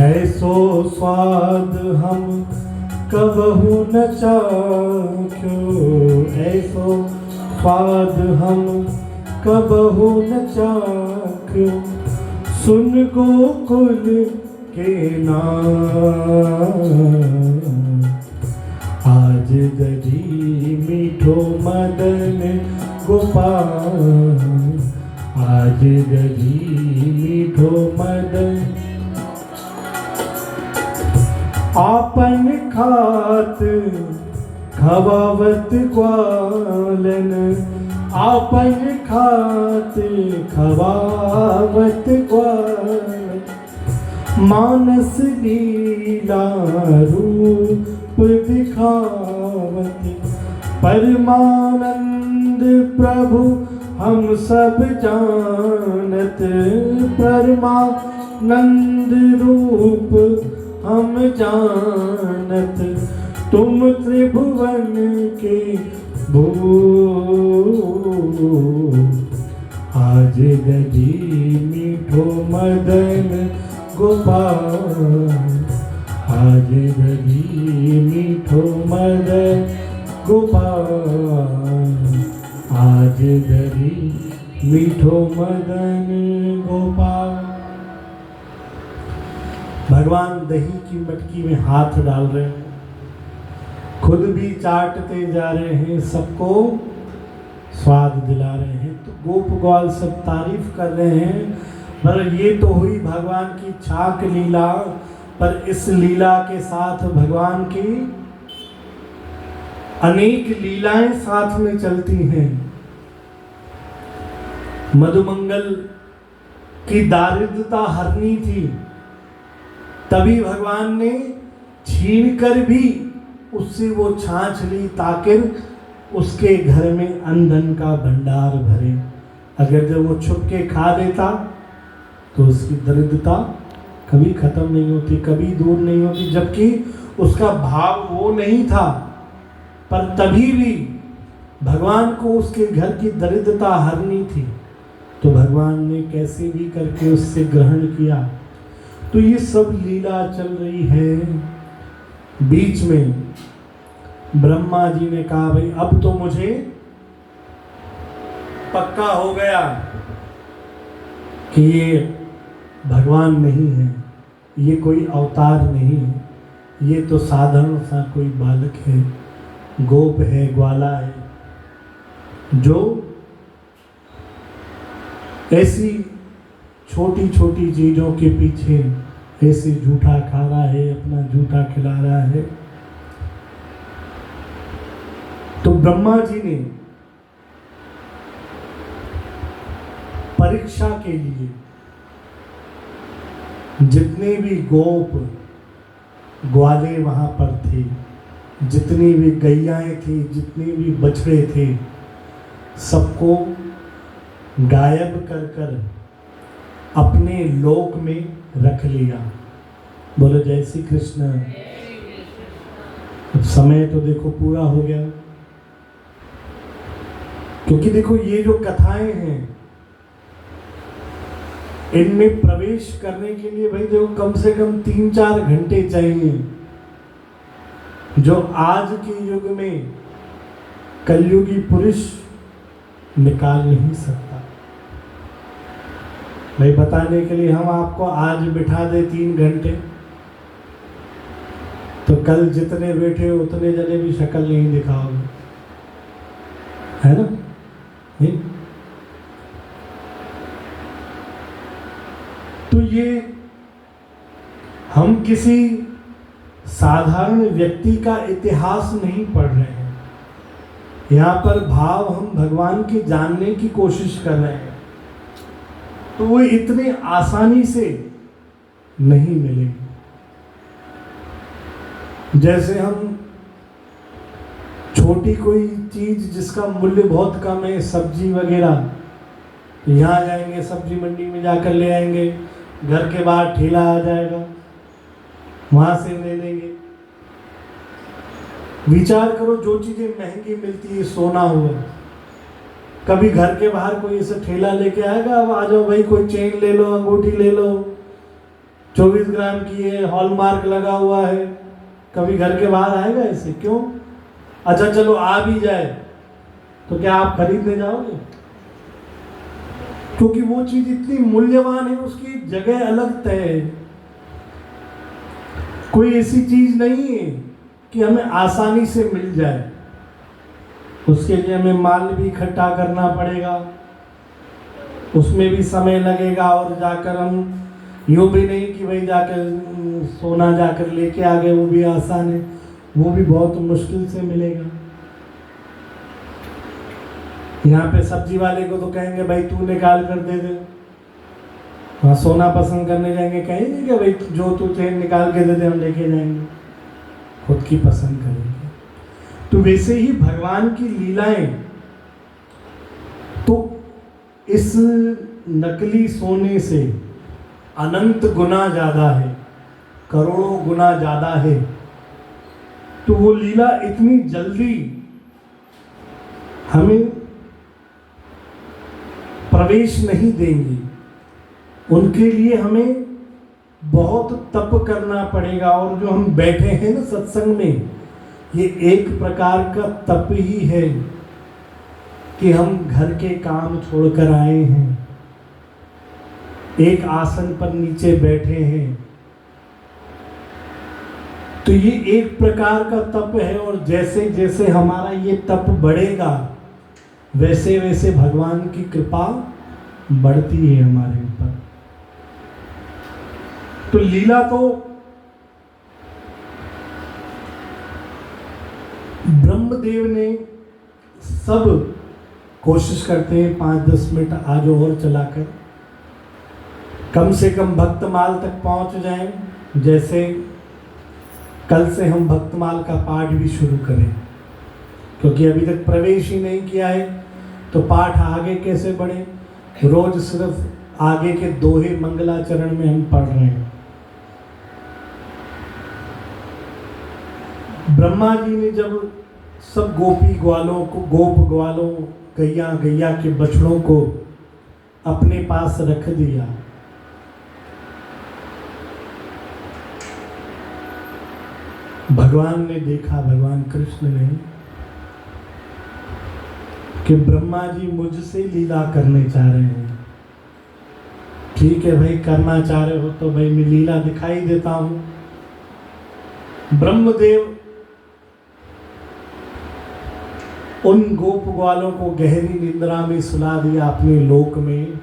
ऐसो स्वाद हम कबहू न चाख्यो, ऐसो स्वाद हम कबहू न चाख्यो। सुन गोकुल के नाम, आज दधी मीठो मदन गोपाल, आज दधी मीठो मदन। आपन खात खवावत ग्वालन, आपन खात खवावत ग्वालन। मानस लीला रूप दिखावत, परमानंद प्रभु हम सब जानत। परमानंद रूप हम जानत, तुम त्रिभुवन के भूप। आज दधी मीठो मदन गोपाल, आज दधी मीठो मदन गोपाल, आज दधी मीठो मदन गोपाल। भगवान दही की मटकी में हाथ डाल रहे हैं, खुद खुद भी चाटते जा रहे हैं, सबको स्वाद दिला रहे हैं। तो गोप ग्वाल सब तारीफ कर रहे हैं, पर ये तो हुई भगवान की छाक लीला, पर इस लीला के साथ भगवान की अनेक लीलाएं साथ में चलती हैं। मधुमंगल की दारिद्रता हरनी थी, तभी भगवान ने छीन कर भी उससे वो छाछ ली ताकि उसके घर में अन्न का भंडार भरे। अगर जब वो छुप के खा लेता तो उसकी दरिद्रता कभी खत्म नहीं होती, कभी दूर नहीं होती, जबकि उसका भाव वो नहीं था। पर तभी भी भगवान को उसके घर की दरिद्रता हरनी थी, तो भगवान ने कैसे भी करके उससे ग्रहण किया। तो ये सब लीला चल रही है। बीच में ब्रह्मा जी ने कहा, भाई अब तो मुझे पक्का हो गया कि ये भगवान नहीं है, ये कोई अवतार नहीं है, ये तो साधारण सा कोई बालक है, गोप है, ग्वाला है, जो ऐसी छोटी छोटी चीजों के पीछे ऐसे झूठा खा रहा है, अपना झूठा खिला रहा है। तो ब्रह्मा जी ने परीक्षा के लिए जितने भी गोप ग्वाले वहां पर थे, जितनी भी गैयाएं थी, जितने भी बछड़े थे, सबको गायब कर कर अपने लोक में रख लिया। बोलो जय श्री कृष्ण। अब समय तो देखो पूरा हो गया, क्योंकि देखो ये जो कथाएं हैं, इनमें प्रवेश करने के लिए भाई देखो कम से कम 3-4 घंटे चाहिए, जो आज के युग में कलयुगी पुरुष निकाल नहीं सकता। भाई बताने के लिए हम आपको आज बिठा दे 3 घंटे, तो कल जितने बैठे उतने जने भी शक्ल नहीं दिखाओगे, है ना? नहीं? तो ये हम किसी साधारण व्यक्ति का इतिहास नहीं पढ़ रहे हैं, यहाँ पर भाव हम भगवान के जानने की कोशिश कर रहे हैं, तो वो इतने आसानी से नहीं मिलेगी। जैसे हम छोटी कोई चीज जिसका मूल्य बहुत कम है, सब्जी वगैरह, यहाँ जाएंगे सब्जी मंडी में जाकर ले आएंगे, घर के बाहर ठेला आ जाएगा, वहां से ले लेंगे। विचार करो, जो चीजें महंगी मिलती है, सोना हुआ, कभी घर के बाहर कोई ऐसा ठेला लेके आएगा, अब आ जाओ भाई कोई चेन ले लो, अंगूठी ले लो, 24 ग्राम की है, हॉलमार्क लगा हुआ है, कभी घर के बाहर आएगा ऐसे? क्यों? अच्छा चलो आ भी जाए तो क्या आप खरीदने जाओगे? क्योंकि वो चीज इतनी मूल्यवान है, उसकी जगह अलग तय है। कोई ऐसी चीज नहीं है कि हमें आसानी से मिल जाए, उसके लिए हमें माल भी इकट्ठा करना पड़ेगा, उसमें भी समय लगेगा, और जाकर हम यूँ भी नहीं कि भाई जाकर सोना जाकर लेके आ गए, वो भी आसान है, वो भी बहुत मुश्किल से मिलेगा। यहाँ पे सब्जी वाले को तो कहेंगे भाई तू निकाल कर दे दे, वहाँ सोना पसंद करने जाएंगे, कहेंगे कि भाई जो तू चेन निकाल के दे दे हम लेके जाएंगे, खुद की पसंद करेंगे। तो वैसे ही भगवान की लीलाएं तो इस नकली सोने से अनंत गुना ज्यादा है, करोड़ों गुना ज्यादा है। तो वो लीला इतनी जल्दी हमें प्रवेश नहीं देंगी, उनके लिए हमें बहुत तप करना पड़ेगा। और जो हम बैठे हैं ना सत्संग में, ये एक प्रकार का तप ही है कि हम घर के काम छोड़कर आए हैं, एक आसन पर नीचे बैठे हैं, तो ये एक प्रकार का तप है, और जैसे जैसे हमारा ये तप बढ़ेगा वैसे वैसे भगवान की कृपा बढ़ती है हमारे ऊपर। तो लीला तो ब्रह्मदेव ने सब कोशिश करते हैं 5-10 मिनट आज और चलाकर कम से कम भक्तमाल तक पहुंच जाएं। जैसे कल से हम भक्तमाल का पाठ भी शुरू करें, क्योंकि अभी तक प्रवेश ही नहीं किया है तो पाठ आगे कैसे बढ़े। रोज सिर्फ आगे के दोहे मंगलाचरण में हम पढ़ रहे हैं। ब्रह्मा जी ने जब सब गोपी ग्वालों को, गोप ग्वालों, गैया गैया के बछड़ों को अपने पास रख दिया, भगवान ने देखा, भगवान कृष्ण ने, कि ब्रह्मा जी मुझसे लीला करने चाह रहे हैं। ठीक है भाई, करना चाह रहे हो तो भाई मैं लीला दिखाई देता हूं। ब्रह्मदेव उन गोप ग्वालों को गहरी निद्रा में सुला दिया अपने लोक में,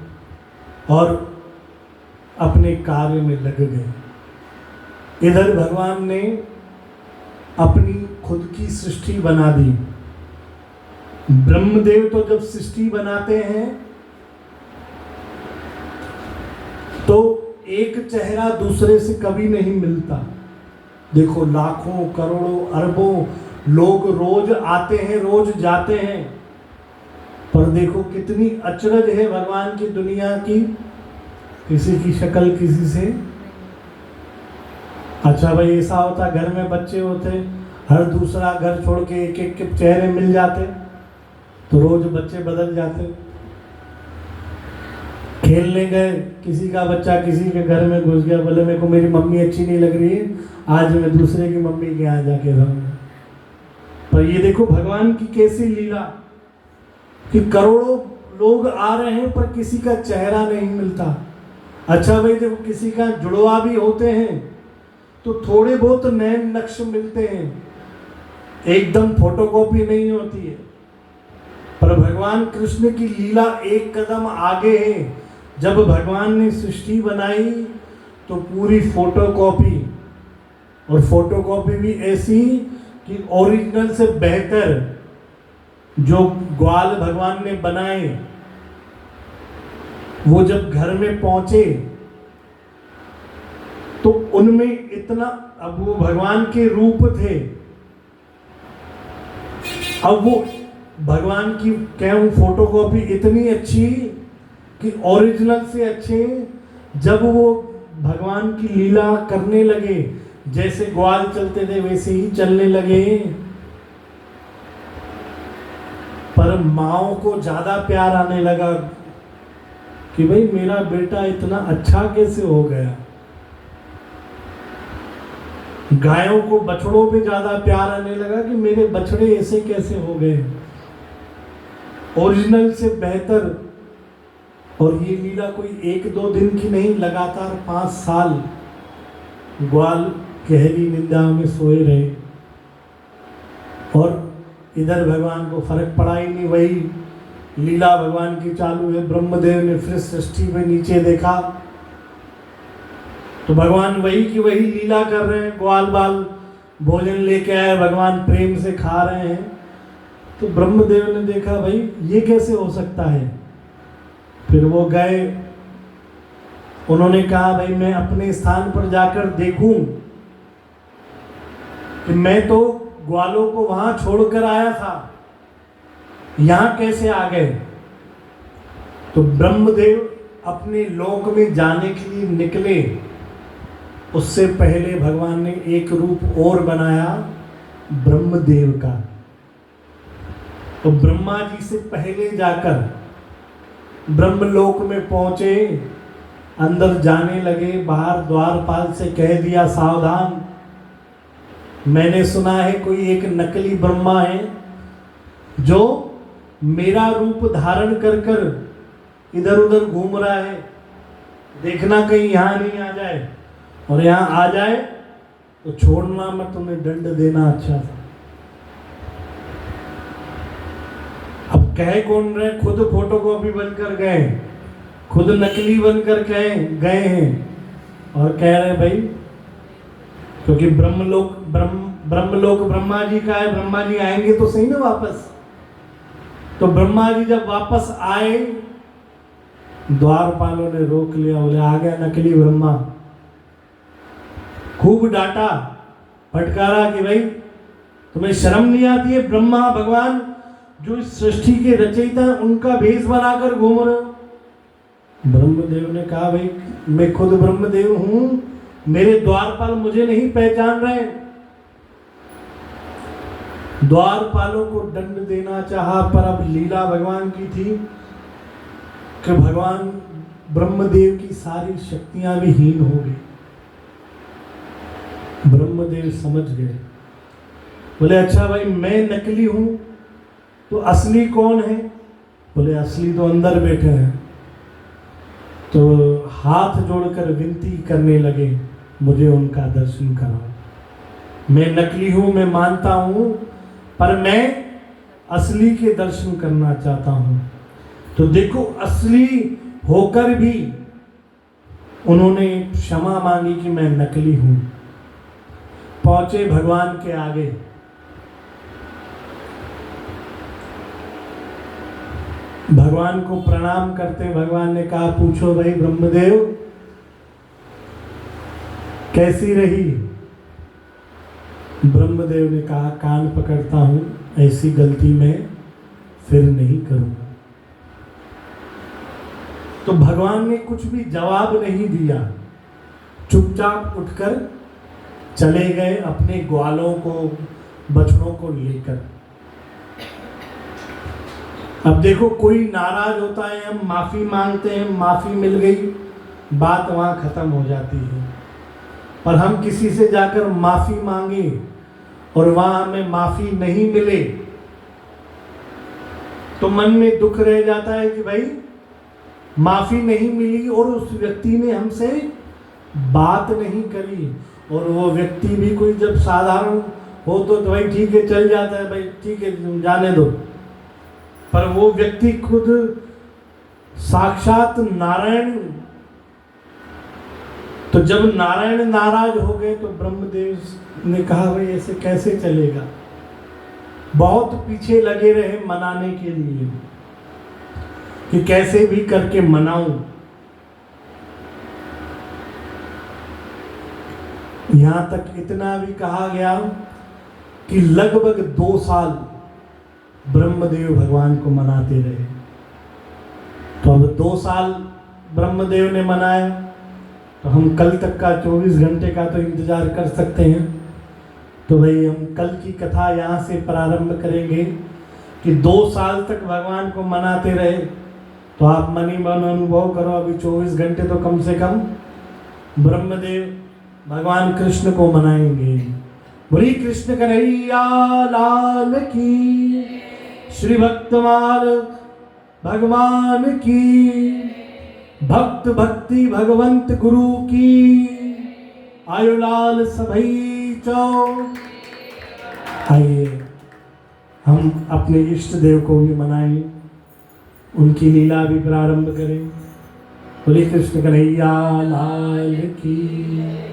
और अपने कार्य में लग गए। इधर भगवान ने अपनी खुद की सृष्टि बना दी। ब्रह्मदेव तो जब सृष्टि बनाते हैं तो एक चेहरा दूसरे से कभी नहीं मिलता। देखो, लाखों करोड़ों अरबों लोग रोज आते हैं, रोज जाते हैं, पर देखो कितनी अचरज है भगवान की दुनिया की। किसी की शक्ल किसी से, अच्छा भाई ऐसा होता घर में बच्चे होते, हर दूसरा घर छोड़ के एक एक के चेहरे मिल जाते तो रोज बच्चे बदल जाते। खेलने गए, किसी का बच्चा किसी के घर में घुस गया, बोले मेरे को मेरी मम्मी अच्छी नहीं लग रही है, आज मैं दूसरे की मम्मी के यहाँ जाके रहूंगा। पर ये देखो भगवान की कैसी लीला कि करोड़ों लोग आ रहे हैं पर किसी का चेहरा नहीं मिलता। अच्छा भाई देखो, किसी का जुड़वा भी होते हैं तो थोड़े बहुत नए नक्श मिलते हैं, एकदम फोटोकॉपी नहीं होती है। पर भगवान कृष्ण की लीला एक कदम आगे है। जब भगवान ने सृष्टि बनाई तो पूरी फोटोकॉपी, और फोटोकॉपी भी ऐसी कि ओरिजिनल से बेहतर जो ग्वाल भगवान ने बनाए, वो जब घर में पहुंचे तो उनमें इतना, अब वो भगवान के रूप थे, अब वो भगवान की क्या फोटोकॉपी इतनी अच्छी कि ओरिजिनल से अच्छे। जब वो भगवान की लीला करने लगे, जैसे ग्वाल चलते थे वैसे ही चलने लगे। पर माओ को ज्यादा प्यार आने लगा कि भाई मेरा बेटा इतना अच्छा कैसे हो गया। गायों को बछड़ों पे ज्यादा प्यार आने लगा कि मेरे बछड़े ऐसे कैसे हो गए, ओरिजिनल से बेहतर। और ये लीला कोई 1-2 दिन की नहीं, लगातार 5 साल ग्वाल गहरी निंदा में सोए रहे, और इधर भगवान को फर्क पड़ा ही नहीं। वही लीला भगवान की चालू है। ब्रह्मदेव ने फिर सृष्टि में नीचे देखा तो भगवान वही की वही लीला कर रहे हैं। ग्वाल बाल भोजन लेके आए, भगवान प्रेम से खा रहे हैं। तो ब्रह्मदेव ने देखा भाई ये कैसे हो सकता है। फिर वो गए, उन्होंने कहा भाई मैं अपने स्थान पर जाकर देखूं कि मैं तो ग्वालों को वहां छोड़कर आया था, यहां कैसे आ गए। तो ब्रह्मदेव अपने लोक में जाने के लिए निकले, उससे पहले भगवान ने एक रूप और बनाया ब्रह्मदेव का। तो ब्रह्मा जी से पहले जाकर ब्रह्मलोक में पहुंचे, अंदर जाने लगे, बाहर द्वारपाल से कह दिया सावधान, मैंने सुना है कोई एक नकली ब्रह्मा है जो मेरा रूप धारण कर कर इधर उधर घूम रहा है, देखना कहीं यहाँ नहीं आ जाए, और यहाँ आ जाए तो छोड़ना मत, उन्हें दंड देना अच्छा था। अब कह कौन रहे, खुद फोटोकॉपी बनकर गए, खुद नकली बनकर गए हैं और कह रहे भाई, क्योंकि ब्रह्मलोक ब्रह्मा जी का है, ब्रह्मा जी आएंगे तो सही ना वापस। तो ब्रह्मा जी जब वापस आए, द्वारपालों ने रोक लिया, बोले आ गया नकली ब्रह्मा। खूब डांटा फटकारा कि भाई तुम्हें शर्म नहीं आती है, ब्रह्मा भगवान जो इस सृष्टि के रचयिता उनका भेष बनाकर घूम रहे हो। ब्रह्मदेव ने कहा भाई मैं खुद ब्रह्मदेव हूं, मेरे द्वारपाल मुझे नहीं पहचान रहे। द्वारपालों को दंड देना चाहा, पर अब लीला भगवान की थी कि भगवान ब्रह्मदेव की सारी शक्तियां भी हीन हो गई। ब्रह्मदेव समझ गए, बोले अच्छा भाई मैं नकली हूं तो असली कौन है? बोले असली तो अंदर बैठे हैं। तो हाथ जोड़कर विनती करने लगे, मुझे उनका दर्शन कराओ। मैं नकली हूं, मैं मानता हूं, पर मैं असली के दर्शन करना चाहता हूं। तो देखो असली होकर भी उन्होंने क्षमा मांगी कि मैं नकली हूं। पहुंचे भगवान के आगे, भगवान को प्रणाम करते भगवान ने कहा पूछो भाई ब्रह्मदेव कैसी रही? ब्रह्मदेव ने कहा कान पकड़ता हूं, ऐसी गलती मैं फिर नहीं करूंगा। तो भगवान ने कुछ भी जवाब नहीं दिया, चुपचाप उठकर चले गए अपने ग्वालों को बछड़ों को लेकर। अब देखो कोई नाराज होता है, हम माफी मांगते हैं, माफी मिल गई, बात वहां खत्म हो जाती है। पर हम किसी से जाकर माफी मांगे और वहां हमें माफी नहीं मिले तो मन में दुख रह जाता है कि भाई माफी नहीं मिली और उस व्यक्ति ने हमसे बात नहीं करी। और वो व्यक्ति भी कोई जब साधारण हो तो भाई ठीक है चल जाता है, भाई ठीक है जाने दो। पर वो व्यक्ति खुद साक्षात नारायण, तो जब नारायण नाराज हो गए तो ब्रह्मदेव ने कहा भाई ऐसे कैसे चलेगा। बहुत पीछे लगे रहे मनाने के लिए कि कैसे भी करके मनाऊं। यहां तक इतना भी कहा गया कि लगभग 2 साल ब्रह्मदेव भगवान को मनाते रहे। तो अब 2 साल ब्रह्मदेव ने मनाया, तो हम कल तक का 24 घंटे का तो इंतजार कर सकते हैं। तो भाई हम कल की कथा यहाँ से प्रारंभ करेंगे कि 2 साल तक भगवान को मनाते रहे। तो आप मन ही मन अनुभव करो, अभी 24 घंटे तो कम से कम ब्रह्मदेव भगवान कृष्ण को मनाएंगे। बोली कृष्ण कन्हैया लाल की, श्री भक्तमाल भगवान की, भक्त भक्ति भगवंत गुरु की, आयुलाल सभई चौ। आइए हम अपने इष्ट देव को भी मनाएं, उनकी लीला भी प्रारंभ करें। बोली कृष्ण कन्हैया लाल की।